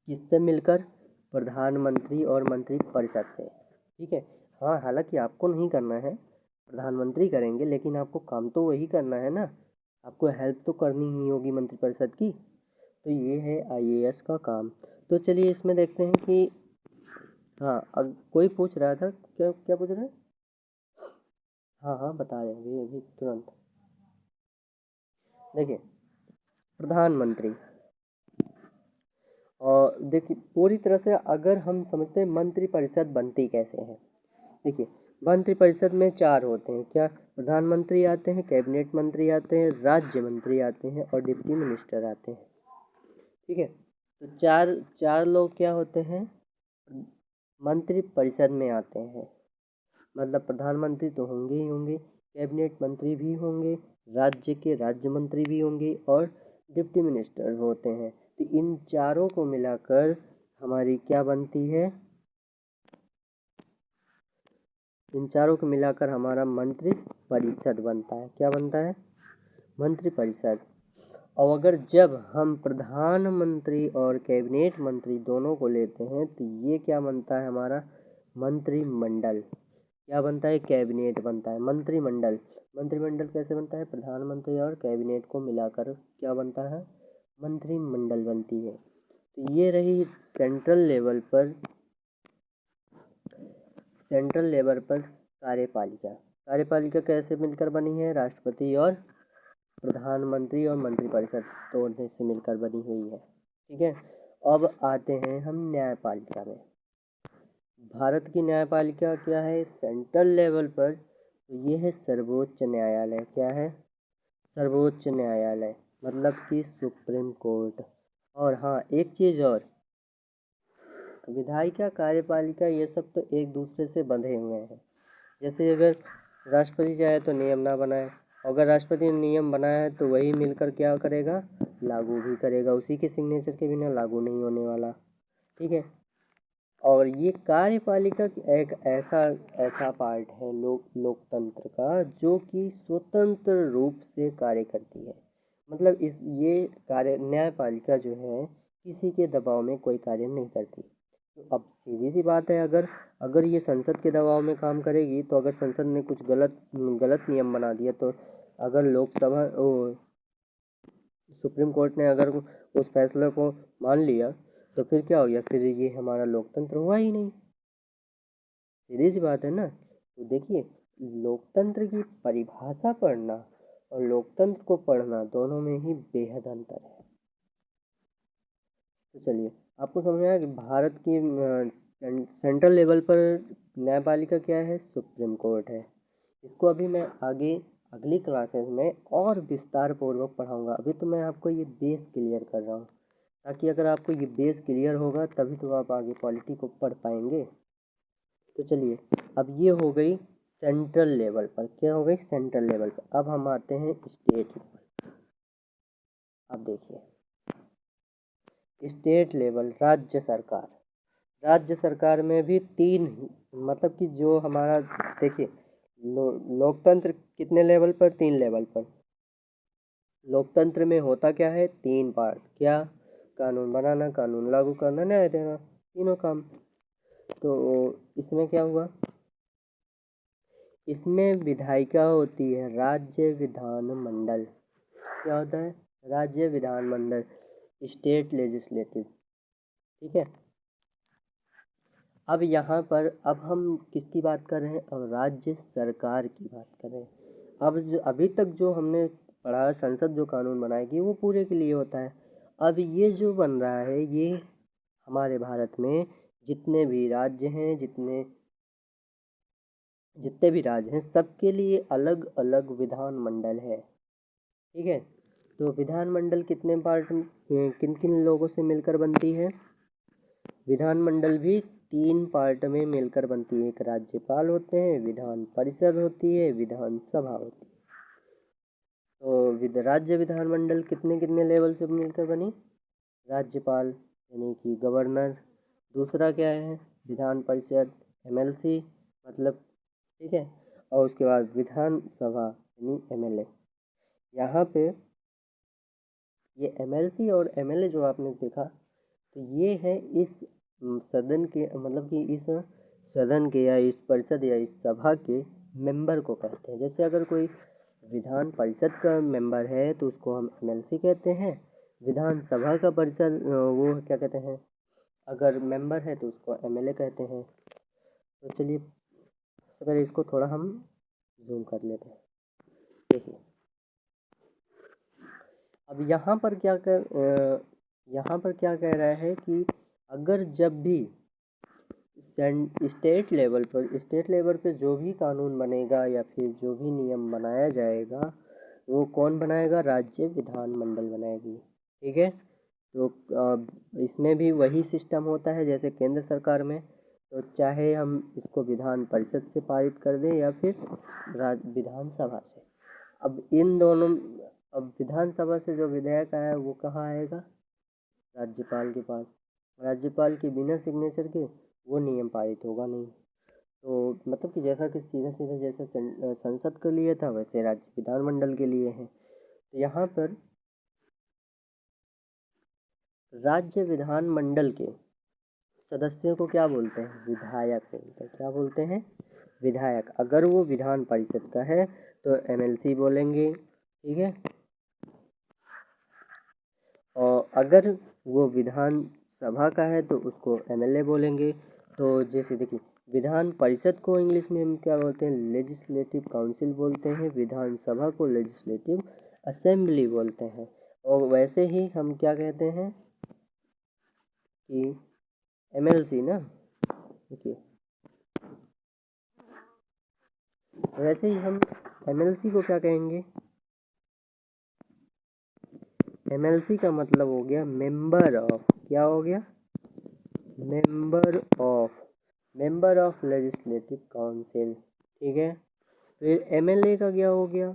किससे मिलकर? प्रधानमंत्री और मंत्रिपरिषद से। ठीक है। हाँ, हालांकि आपको नहीं करना है, प्रधानमंत्री करेंगे, लेकिन आपको काम तो वही करना है ना। आपको हेल्प तो करनी ही होगी मंत्रिपरिषद की। तो ये है IAS का काम। तो चलिए इसमें देखते हैं कि हाँ, कोई पूछ रहा था, क्या क्या पूछ रहा है? हाँ हाँ, बता रहे हैं अभी अभी तुरंत। देखिए, प्रधानमंत्री। और देखिए पूरी तरह से अगर हम समझते हैं मंत्रिपरिषद बनती कैसे है। देखिए, मंत्रिपरिषद में 4 होते हैं। क्या? प्रधानमंत्री आते हैं, कैबिनेट मंत्री आते हैं, राज्य मंत्री आते हैं और डिप्टी मिनिस्टर आते हैं। ठीक है। तो चार चार लोग क्या होते हैं? मंत्रिपरिषद में आते हैं। मतलब प्रधानमंत्री तो होंगे ही होंगे, कैबिनेट मंत्री भी होंगे, राज्य के राज्य मंत्री भी होंगे और डिप्टी मिनिस्टर होते हैं। तो इन चारों को मिलाकर हमारी क्या बनती है? इन चारों को मिलाकर हमारा मंत्रिपरिषद बनता है। क्या बनता है? मंत्रिपरिषद। और अगर जब हम प्रधानमंत्री और कैबिनेट मंत्री दोनों को लेते हैं तो ये क्या बनता है? हमारा मंत्रिमंडल। क्या बनता है? कैबिनेट बनता है। मंत्रिमंडल। मंत्रिमंडल कैसे बनता है? प्रधानमंत्री और कैबिनेट को मिलाकर क्या बनता है? मंत्रिमंडल बनती है। तो ये रही सेंट्रल लेवल पर कार्यपालिका। कार्यपालिका कैसे मिलकर बनी है? राष्ट्रपति और प्रधानमंत्री और मंत्रिपरिषद दोनों से मिलकर बनी हुई है। ठीक है। अब आते हैं हम न्यायपालिका में। भारत की न्यायपालिका क्या है? सेंट्रल लेवल पर तो ये है सर्वोच्च न्यायालय। क्या है? सर्वोच्च न्यायालय, मतलब कि सुप्रीम कोर्ट। और हाँ, एक चीज़ और, विधायिका कार्यपालिका ये सब तो एक दूसरे से बंधे हुए हैं। जैसे अगर राष्ट्रपति चाहे तो नियम ना बनाए, अगर राष्ट्रपति ने नियम बनाया है तो वही मिलकर क्या करेगा? लागू भी करेगा। उसी के सिग्नेचर के बिना लागू नहीं होने वाला। ठीक है। और ये कार्यपालिका एक ऐसा पार्ट है लोकतंत्र का जो कि स्वतंत्र रूप से कार्य करती है। मतलब ये न्यायपालिका जो है किसी के दबाव में कोई कार्य नहीं करती। तो अब सीधी सी बात है, अगर ये संसद के दबाव में काम करेगी तो अगर संसद ने कुछ गलत नियम बना दिया तो अगर सुप्रीम कोर्ट ने अगर उस फैसले को मान लिया तो फिर क्या हो गया? फिर ये हमारा लोकतंत्र हुआ ही नहीं। सीधी सी बात है ना। तो देखिए, लोकतंत्र की परिभाषा पढ़ना और लोकतंत्र को पढ़ना, दोनों में ही बेहद अंतर है। तो चलिए, आपको समझ में आया कि भारत की सेंट्रल लेवल पर न्यायपालिका क्या है? सुप्रीम कोर्ट है। इसको अभी मैं आगे अगली क्लासेस में और विस्तार पूर्वक पढ़ाऊँगा। अभी तो मैं आपको ये बेस क्लियर कर रहा हूँ, ताकि अगर आपको ये बेस क्लियर होगा तभी तो आप आगे पॉलिटी को पढ़ पाएंगे। तो चलिए, अब ये हो गई सेंट्रल लेवल पर। क्या हो गई? सेंट्रल लेवल पर। अब हम आते हैं स्टेट लेवल। अब देखिए, स्टेट लेवल, राज्य सरकार। राज्य सरकार में भी तीन, मतलब कि जो हमारा, देखिए, लोकतंत्र कितने लेवल पर? 3 लेवल पर। लोकतंत्र में होता क्या है? 3 पार्ट। क्या? कानून बनाना, कानून लागू करना, न्याय देना, तीनों काम। तो इसमें क्या हुआ? इसमें विधायिका होती है राज्य विधानमंडल। क्या होता है? राज्य विधानमंडल, स्टेट लेजिस्लेटिव। ठीक है। अब यहाँ पर अब हम किसकी बात कर रहे हैं? अब राज्य सरकार की बात कर रहे हैं। अब जो अभी तक जो हमने पढ़ा, संसद जो कानून बनाएगी वो पूरे के लिए होता है। अब ये जो बन रहा है, ये हमारे भारत में जितने भी राज्य हैं, जितने भी राज्य हैं, सबके लिए अलग अलग विधानमंडल है। ठीक है। तो विधानमंडल कितने पार्ट, किन किन लोगों से मिलकर बनती है? विधानमंडल भी 3 पार्ट में मिलकर बनती है। एक राज्यपाल होते हैं, विधान परिषद होती है, विधानसभा होती है। तो राज्य विधानमंडल कितने कितने लेवल से मिलकर बनी? राज्यपाल यानी कि गवर्नर, दूसरा क्या है? विधान परिषद, एमएलसी मतलब, ठीक है, और उसके बाद विधानसभा यानी एमएलए। यहाँ पे ये एमएलसी और एमएलए जो आपने देखा, तो ये है इस सदन के, मतलब कि इस सदन के या इस परिषद या इस सभा के मेंबर को कहते हैं। जैसे अगर कोई विधान परिषद का मेंबर है तो उसको हम एमएलसी कहते हैं। विधानसभा का परिषद वो क्या कहते हैं, अगर मेंबर है तो उसको एमएलए कहते हैं। तो चलिए, सबसे पहले इसको थोड़ा हम जूम कर लेते हैं। देखिए, अब यहाँ पर क्या कह रहा है कि अगर जब भी स्टेट लेवल पर जो भी कानून बनेगा या फिर जो भी नियम बनाया जाएगा, वो कौन बनाएगा? राज्य विधानमंडल बनाएगी। ठीक है। तो इसमें भी वही सिस्टम होता है जैसे केंद्र सरकार में। तो चाहे हम इसको विधान परिषद से पारित कर दें या फिर विधानसभा से। अब इन दोनों, अब विधानसभा से जो विधेयक आया वो कहाँ आएगा? राज्यपाल के पास। राज्यपाल के बिना सिग्नेचर के वो नियम पारित होगा नहीं। तो मतलब कि जैसा कि सीधा सीधा जैसे संसद के लिए था, वैसे राज्य विधानमंडल के लिए है। तो यहाँ पर राज्य विधानमंडल के सदस्यों को क्या बोलते हैं? विधायक बोलते हैं। क्या बोलते हैं? विधायक। अगर वो विधान परिषद का है तो एमएलसी बोलेंगे। ठीक है। और अगर वो विधान सभा का है तो उसको एमएलए बोलेंगे। तो जैसे देखिए, विधान परिषद को इंग्लिश में हम क्या बोलते हैं? लेजिस्लेटिव काउंसिल बोलते हैं। विधानसभा को लेजिस्लेटिव असेंबली बोलते हैं। और वैसे ही हम क्या कहते हैं कि एमएलसी ना, देखिए, वैसे ही हम एमएलसी को क्या कहेंगे? एमएलसी का मतलब हो गया मेंबर ऑफ, क्या हो गया? Member of legislative council. ठीक है। फिर एमएलए का क्या हो गया?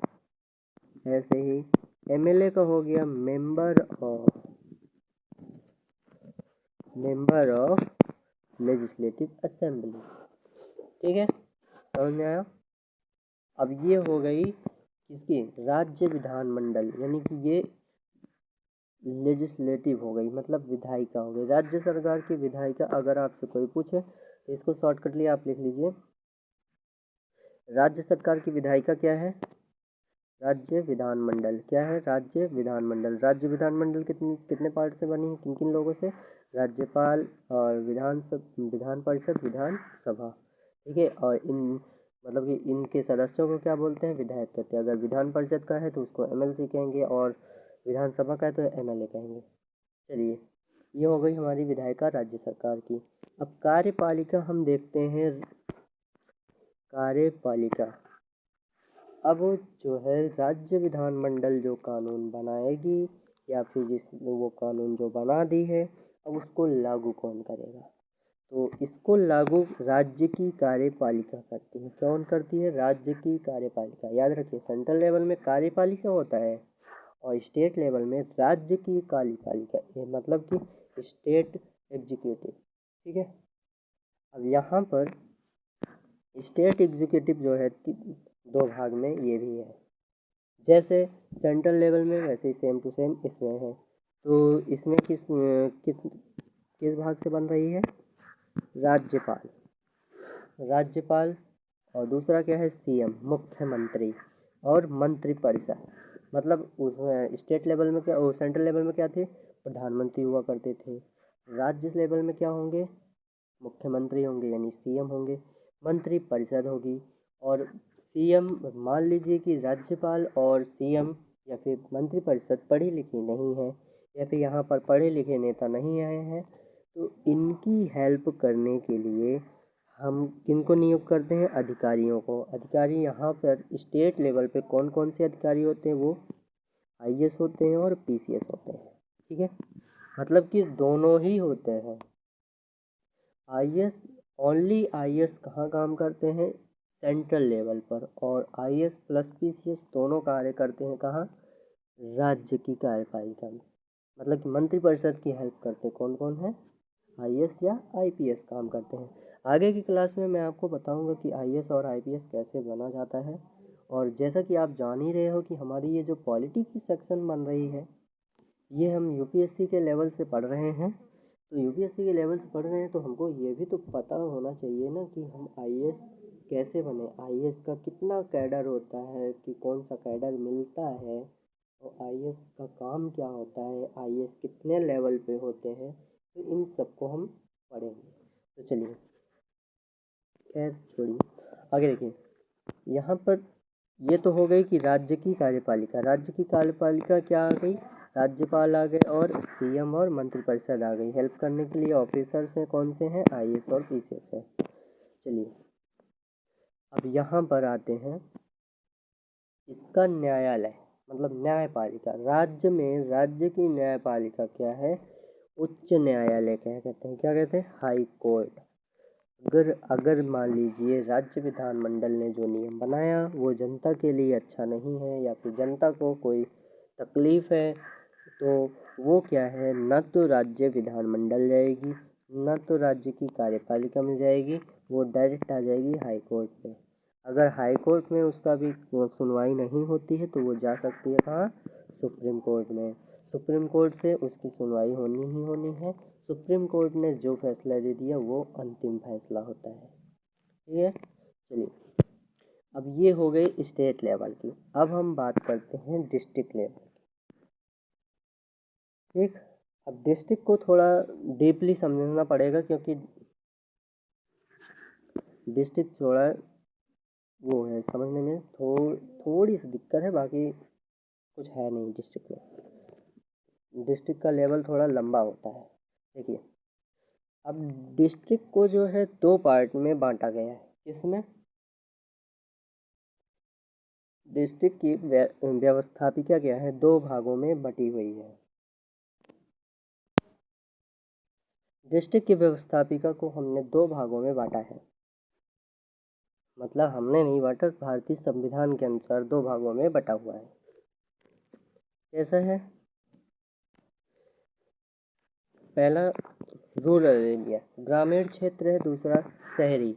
ऐसे ही एमएलए का हो गया मेंबर ऑफ लेजिस्लेटिव असेंबली। ठीक है, समझ में आया? अब ये हो गई किसकी? राज्य विधानमंडल, यानी कि ये लेजिस्लेटिव हो गई, मतलब विधायिका हो गई। राज्य सरकार की विधायिका, अगर आपसे कोई पूछे तो इसको शॉर्टकटली आप लिख लीजिए, राज्य सरकार की विधायिका क्या है? राज्य विधानमंडल। क्या है? राज्य विधानमंडल। राज्य विधानमंडल कितने कितने पार्ट से बनी है? किन किन लोगों से? राज्यपाल और विधान परिषद, विधानसभा। ठीक है। और इन मतलब कि इनके सदस्यों को क्या बोलते हैं, विधायक कहते हैं। अगर विधान परिषद का है तो उसको एमएलसी कहेंगे, और विधानसभा का है तो एमएलए कहेंगे। चलिए, ये हो गई हमारी विधायिका राज्य सरकार की। अब कार्यपालिका हम देखते हैं। कार्यपालिका अब जो है राज्य विधानमंडल जो कानून बनाएगी, या फिर जिस वो कानून जो बना दी है, अब उसको लागू कौन करेगा। तो इसको लागू राज्य की कार्यपालिका करती है। कौन करती है, राज्य की कार्यपालिका। याद रखिए, सेंट्रल लेवल में कार्यपालिका होता है और स्टेट लेवल में राज्य की कार्यपालिका, ये मतलब कि स्टेट एग्जीक्यूटिव। ठीक है। अब यहाँ पर स्टेट एग्जीक्यूटिव जो है दो भाग में ये भी है, जैसे सेंट्रल लेवल में वैसे ही सेम टू सेम इसमें है। तो इसमें किस भाग से बन रही है, राज्यपाल। राज्यपाल और दूसरा क्या है, सीएम मुख्यमंत्री, और मंत्रिपरिषद। मतलब उसमें स्टेट लेवल में क्या, सेंट्रल लेवल में क्या थे, प्रधानमंत्री हुआ करते थे। राज्य लेवल में क्या होंगे, मुख्यमंत्री होंगे यानी सीएम होंगे, मंत्रिपरिषद होगी। और सीएम, मान लीजिए कि राज्यपाल और सीएम या फिर मंत्रिपरिषद पढ़ी लिखी नहीं है, या फिर यहाँ पर पढ़े लिखे नेता नहीं आए हैं, तो इनकी हेल्प करने के लिए हम किनको नियुक्त करते हैं, अधिकारियों को। अधिकारी यहाँ पर स्टेट लेवल पे कौन कौन से अधिकारी होते हैं, वो आईएएस होते हैं और पीसीएस होते हैं। ठीक है, मतलब कि दोनों ही होते हैं। आईएएस, ओनली आईएएस कहाँ काम करते हैं, सेंट्रल लेवल पर, और आईएएस प्लस पीसीएस दोनों कार्य करते हैं कहाँ, राज्य की कार्यपालिका में। मतलब कि मंत्रिपरिषद की हेल्प करते कौन कौन है, आईएएस या आईपीएस काम करते हैं। आगे की क्लास में मैं आपको बताऊंगा कि आईएएस और आईपीएस कैसे बना जाता है। और जैसा कि आप जान ही रहे हो कि हमारी ये जो पॉलिटी की सेक्शन बन रही है, ये हम यूपीएससी के लेवल से पढ़ रहे हैं। तो यूपीएससी के लेवल से पढ़ रहे हैं तो हमको ये भी तो पता होना चाहिए ना कि हम आईएएस कैसे बने, आईएएस का कितना कैडर होता है, कि कौन सा कैडर मिलता है, और आईएएस का काम क्या होता है, आईएएस कितने लेवल पे होते हैं। तो इन सबको हम पढ़ेंगे। तो चलिए, खैर छोड़िए, आगे देखिए। यहाँ पर ये तो हो गई कि राज्य की कार्यपालिका। राज्य की कार्यपालिका क्या आ गई, राज्यपाल आ गए और सीएम और मंत्रिपरिषद आ गई। हेल्प करने के लिए ऑफिसर्स हैं, कौन से हैं, आईएएस और पीसीएस है। चलिए, अब यहाँ पर आते हैं इसका न्यायालय, मतलब न्यायपालिका। राज्य में राज्य की न्यायपालिका क्या है, उच्च न्यायालय क्या कहते हैं, क्या कहते हैं, हाई कोर्ट। अगर मान लीजिए राज्य विधानमंडल ने जो नियम बनाया वो जनता के लिए अच्छा नहीं है, या फिर जनता को कोई तकलीफ है, तो वो क्या है, न तो राज्य विधानमंडल जाएगी, न तो राज्य की कार्यपालिका में जाएगी, वो डायरेक्ट आ जाएगी हाई कोर्ट पे। अगर हाई कोर्ट में उसका भी सुनवाई नहीं होती है तो वो जा सकती है कहाँ, सुप्रीम कोर्ट में। सुप्रीम कोर्ट से उसकी सुनवाई होनी ही होनी है। सुप्रीम कोर्ट ने जो फैसला दे दिया वो अंतिम फैसला होता है। ठीक है। चलिए, अब ये हो गई स्टेट लेवल की। अब हम बात करते हैं डिस्ट्रिक्ट लेवल की। ठीक, अब डिस्ट्रिक्ट को थोड़ा डीपली समझना पड़ेगा, क्योंकि डिस्ट्रिक्ट थोड़ा वो है, समझने में थोड़ी सी दिक्कत है, बाकी कुछ है नहीं डिस्ट्रिक्ट में। डिस्ट्रिक्ट का लेवल थोड़ा लंबा होता है। देखिए, अब डिस्ट्रिक्ट को जो है दो पार्ट में बांटा गया है। किसमें, डिस्ट्रिक्ट की व्यवस्थापिका क्या है, दो भागों में बटी हुई है। डिस्ट्रिक्ट की व्यवस्थापिका को हमने दो भागों में बांटा है। मतलब हमने नहीं बांटा, भारतीय संविधान के अनुसार दो भागों में बटा हुआ है। कैसा है, पहला रूरल एरिया, ग्रामीण क्षेत्र है। दूसरा शहरी।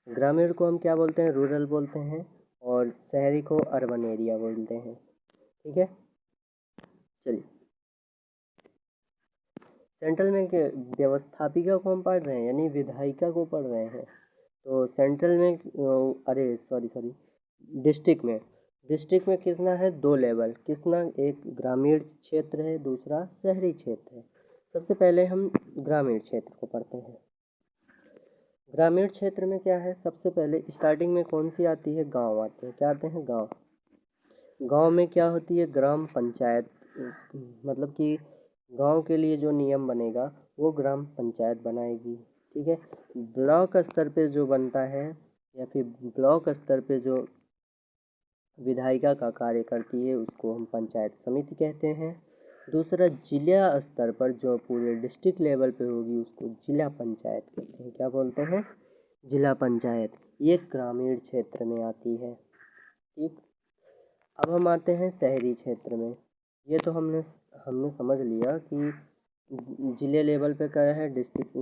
ग्रामीण को हम क्या बोलते हैं, रूरल बोलते हैं, और शहरी को अर्बन एरिया बोलते हैं। ठीक है। चलिए, सेंट्रल में व्यवस्थापिका को हम पढ़ रहे हैं, यानी विधायिका को पढ़ रहे हैं। तो सेंट्रल में अरे सॉरी, डिस्ट्रिक्ट में कितना है, दो लेवल। कितना, एक ग्रामीण क्षेत्र है, दूसरा शहरी क्षेत्र है। सबसे पहले हम ग्रामीण क्षेत्र को पढ़ते हैं। ग्रामीण क्षेत्र में क्या है, सबसे पहले स्टार्टिंग में कौन सी आती है, गांव आते हैं। क्या आते हैं, गांव। गांव में क्या होती है, ग्राम पंचायत। मतलब कि गांव के लिए जो नियम बनेगा वो ग्राम पंचायत बनाएगी। ठीक है। ब्लॉक स्तर पे जो बनता है या फिर ब्लॉक स्तर पे जो विधायिका का कार्य करती है उसको हम पंचायत समिति कहते हैं। दूसरा, जिला स्तर पर जो पूरे डिस्ट्रिक्ट लेवल पे होगी उसको जिला पंचायत कहते हैं। क्या बोलते हैं, जिला पंचायत। ये ग्रामीण क्षेत्र में आती है। ठीक। अब हम आते हैं शहरी क्षेत्र में। ये तो हमने हमने समझ लिया कि जिले लेवल पे क्या है, डिस्ट्रिक्ट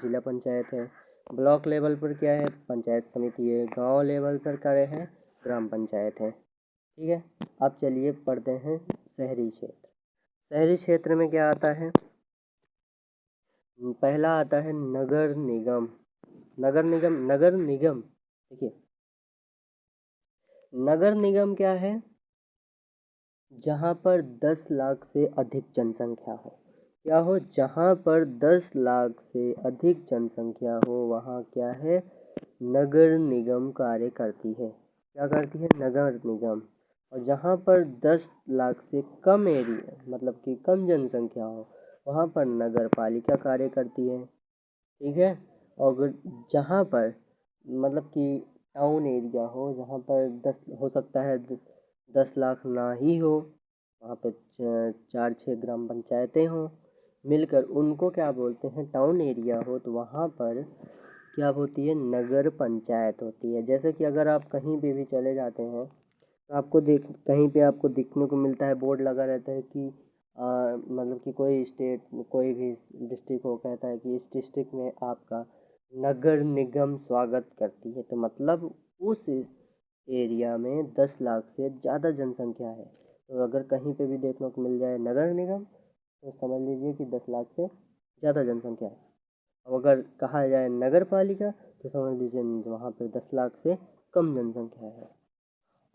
जिला पंचायत है। ब्लॉक लेवल पर क्या है, पंचायत समिति है। गांव लेवल पर क्या है, ग्राम पंचायत है। ठीक है। अब चलिए पढ़ते हैं शहरी क्षेत्र। शहरी क्षेत्र में क्या आता है, पहला आता है नगर निगम। नगर निगम, नगर निगम। देखिए, नगर निगम क्या है, जहाँ पर 10 लाख से अधिक जनसंख्या हो। क्या हो, जहाँ पर 10 लाख से अधिक जनसंख्या हो वहाँ क्या है, नगर निगम कार्य करती है। क्या करती है, नगर निगम। और जहाँ पर 10 लाख से कम एरिया मतलब कि कम जनसंख्या हो वहाँ पर नगर पालिका कार्य करती है। ठीक है। और अगर जहाँ पर मतलब कि टाउन एरिया हो, जहाँ पर 10 हो सकता है 10 लाख ना ही हो, वहाँ पे 4-6 ग्राम पंचायतें हों मिलकर, उनको क्या बोलते हैं, टाउन एरिया हो तो वहाँ पर क्या होती है, नगर पंचायत होती है। जैसे कि अगर आप कहीं पे भी चले जाते हैं तो आपको कहीं पे आपको दिखने को मिलता है, बोर्ड लगा रहता है कि मतलब कि कोई स्टेट, कोई भी डिस्ट्रिक्ट हो, कहता है कि इस डिस्ट्रिक्ट में आपका नगर निगम स्वागत करती है। तो मतलब उस एरिया में 10 लाख से ज़्यादा जनसंख्या है, तो अगर कहीं पे भी देखने को मिल जाए नगर निगम तो समझ लीजिए कि 10 लाख से ज़्यादा जनसंख्या है। अब अगर कहा जाए नगर पालिका तो समझ लीजिए वहाँ पे 10 लाख से कम जनसंख्या है।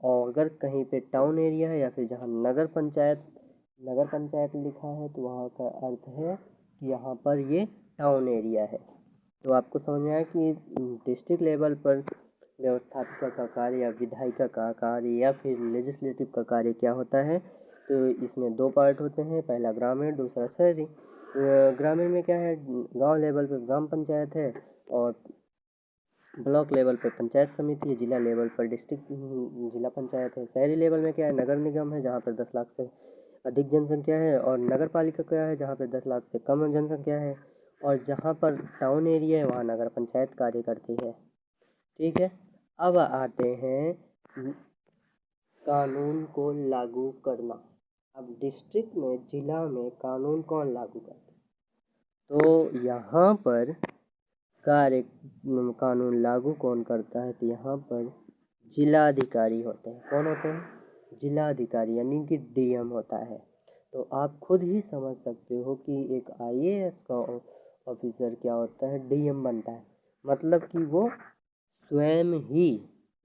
और अगर कहीं पे टाउन एरिया है या फिर जहाँ नगर पंचायत लिखा है तो वहाँ का अर्थ है कि यहाँ पर ये टाउन एरिया है। तो आपको समझ में आया कि डिस्ट्रिक्ट लेवल पर व्यवस्थापिका का कार्य या विधायिका का कार्य या फिर लेजिस्लेटिव का कार्य क्या होता है। तो इसमें 2 पार्ट होते हैं, पहला ग्रामीण, दूसरा शहरी। ग्रामीण में क्या है, गांव लेवल पे ग्राम पंचायत है और ब्लॉक लेवल पर पंचायत समिति है, जिला लेवल पर डिस्ट्रिक्ट जिला पंचायत है। शहरी लेवल में क्या है, नगर निगम है जहाँ पर 10 लाख से अधिक जनसंख्या है, और नगर पालिका क्या है जहाँ पर 10 लाख से कम जनसंख्या है, और जहाँ पर टाउन एरिया है वहाँ नगर पंचायत कार्य करती है। ठीक है। अब आते हैं कानून को लागू करना। अब डिस्ट्रिक्ट में, जिला में कानून कौन लागू करता है, तो यहाँ पर कार्य कानून लागू कौन करता है, तो यहाँ पर जिलाधिकारी होते हैं। कौन होते हैं, जिलाधिकारी, यानी कि डीएम होता है। तो आप खुद ही समझ सकते हो कि एक आईएएस का ऑफिसर क्या होता है, डीएम बनता है। मतलब कि वो स्वयं ही,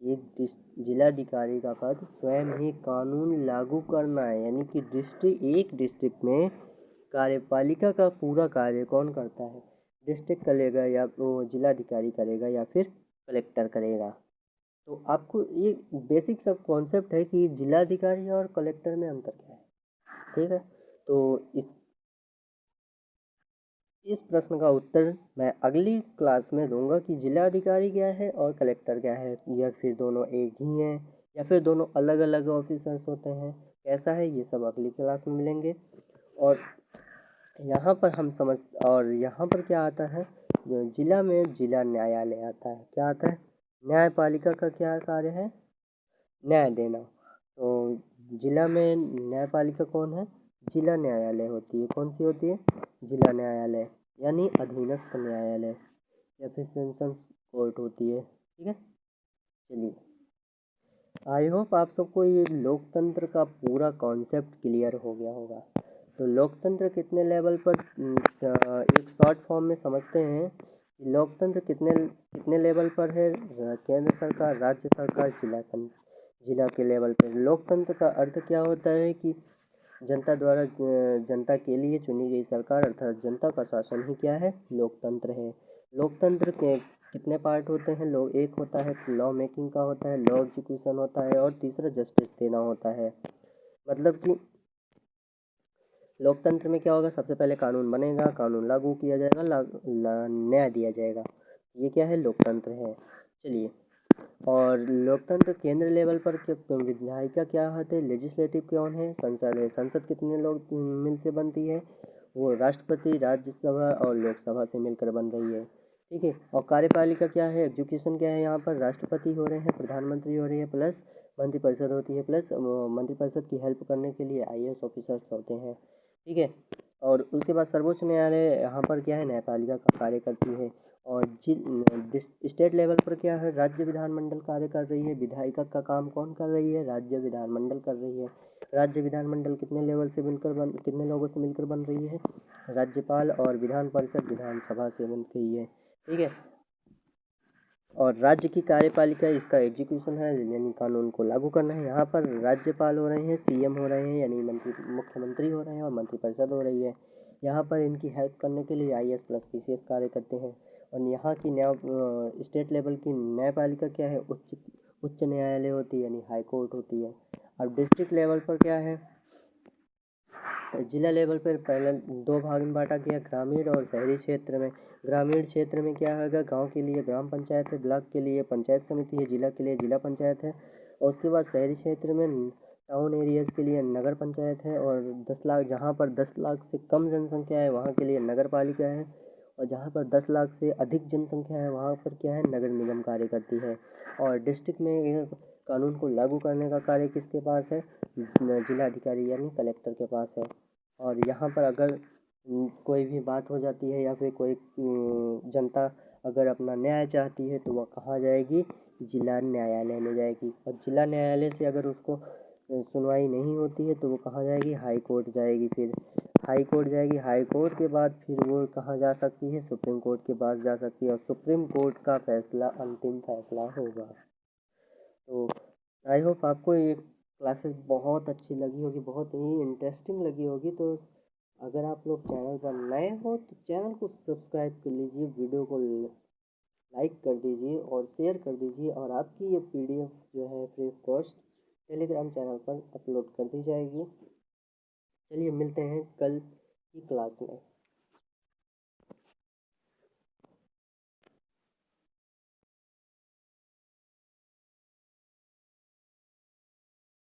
एक जिलाधिकारी का पद स्वयं ही कानून लागू करना है। यानी कि एक डिस्ट्रिक्ट में कार्यपालिका का पूरा कार्य कौन करता है, डिस्ट्रिक्ट करेगा या वो जिलाधिकारी करेगा या फिर कलेक्टर करेगा। तो आपको ये बेसिक सब कॉन्सेप्ट है कि जिलाधिकारी और कलेक्टर में अंतर क्या है। ठीक है। तो इस प्रश्न का उत्तर मैं अगली क्लास में दूंगा कि जिलाधिकारी क्या है और कलेक्टर क्या है, या फिर दोनों एक ही हैं या फिर दोनों अलग अलग ऑफिसर्स होते हैं, कैसा है, ये सब अगली क्लास में मिलेंगे। और यहाँ पर हम समझ, और यहाँ पर क्या आता है, जिला में जिला न्यायालय आता है। क्या आता है, न्यायपालिका का क्या कार्य है, न्याय देना। तो जिला में न्यायपालिका कौन है, जिला न्यायालय होती है। कौन सी होती है, जिला न्यायालय, यानी अधीनस्थ न्यायालय या फिर सेशंस कोर्ट होती है। ठीक है। चलिए, आई होप आप सबको ये लोकतंत्र का पूरा कॉन्सेप्ट क्लियर हो गया होगा। तो लोकतंत्र कितने लेवल पर, एक शॉर्ट फॉर्म में समझते हैं कि लोकतंत्र कितने कितने लेवल पर है, केंद्र सरकार, राज्य सरकार, जिला के लेवल पर। लोकतंत्र का अर्थ क्या होता है कि जनता द्वारा जनता के लिए चुनी गई सरकार, अर्थात जनता का शासन ही क्या है, लोकतंत्र है। लोकतंत्र के कितने पार्ट होते हैं? लॉ एक होता है लॉ मेकिंग का होता है, लॉ एग्जीक्यूशन होता है और तीसरा जस्टिस देना होता है। मतलब कि लोकतंत्र में क्या होगा, सबसे पहले कानून बनेगा, कानून लागू किया जाएगा, न्याय दिया जाएगा। ये क्या है? लोकतंत्र है। चलिए, और लोकतंत्र केंद्र लेवल पर विधायिका क्या होते हैं? लेजिस्लेटिव कौन है? संसद है। संसद कितने लोग मिल से बनती है? वो राष्ट्रपति, राज्यसभा और लोकसभा से मिलकर बन रही है। ठीक है। और कार्यपालिका क्या है? एग्जीक्यूशन क्या है? यहाँ पर राष्ट्रपति हो रहे हैं, प्रधानमंत्री हो रही है, प्लस मंत्रिपरिषद होती है, प्लस मंत्रिपरिषद की हेल्प करने के लिए IAS ऑफिसर्स होते हैं। ठीक है। और उसके बाद सर्वोच्च न्यायालय यहाँ पर क्या है? न्यायपालिका का कार्य करती है। और स्टेट लेवल पर क्या है? राज्य विधानमंडल कार्य कर रही है। विधायिका का काम कौन कर रही है? राज्य विधानमंडल कर रही है। राज्य विधानमंडल कितने लेवल से कितने लोगों से मिलकर बन रही है? राज्यपाल और विधान परिषद विधानसभा से बन रही है। ठीक है। और राज्य की कार्यपालिका इसका एग्जीक्यूशन है, यानी कानून को लागू करना है। यहाँ पर राज्यपाल हो रहे हैं, CM हो रहे हैं, यानी मुख्यमंत्री हो रहे हैं, और मंत्रिपरिषद हो रही है। यहाँ पर इनकी हेल्प करने के लिए IAS प्लस PCS कार्य करते हैं। और यहाँ की स्टेट लेवल की न्यायपालिका क्या है? उच्च न्यायालय होती है, यानी हाई कोर्ट होती है। अब डिस्ट्रिक्ट लेवल पर क्या है? जिला लेवल पर पहले 2 भाग में बांटा गया, ग्रामीण और शहरी क्षेत्र में। ग्रामीण क्षेत्र में क्या होगा? गांव के लिए ग्राम पंचायत है, ब्लॉक के लिए पंचायत समिति है, जिला के लिए जिला पंचायत है। और उसके बाद शहरी क्षेत्र में टाउन एरियाज़ के लिए नगर पंचायत है। और 10 लाख, जहाँ पर 10 लाख से कम जनसंख्या है वहाँ के लिए नगर पालिका है। और जहाँ पर 10 लाख से अधिक जनसंख्या है वहाँ पर क्या है? नगर निगम कार्य करती है। और डिस्ट्रिक्ट में ये कानून को लागू करने का कार्य किसके पास है? जिलाधिकारी यानी कलेक्टर के पास है। और यहाँ पर अगर कोई भी बात हो जाती है, या फिर कोई जनता अगर अपना न्याय चाहती है तो वह कहाँ जाएगी? जिला न्यायालय में जाएगी। और जिला न्यायालय से अगर उसको सुनवाई नहीं होती है तो वो कहाँ जाएगी? हाई कोर्ट जाएगी। फिर हाई कोर्ट जाएगी, हाई कोर्ट के बाद फिर वो कहाँ जा सकती है? सुप्रीम कोर्ट के पास जा सकती है। और सुप्रीम कोर्ट का फैसला अंतिम फैसला होगा। तो आई होप आपको ये क्लासेस बहुत अच्छी लगी होगी, बहुत ही इंटरेस्टिंग लगी होगी। तो अगर आप लोग चैनल पर नए हो तो चैनल को सब्सक्राइब कर लीजिए, वीडियो को लाइक कर दीजिए और शेयर कर दीजिए। और आपकी ये PDF जो है free of cost Telegram channel पर अपलोड कर दी जाएगी। चलिए मिलते हैं कल की क्लास में।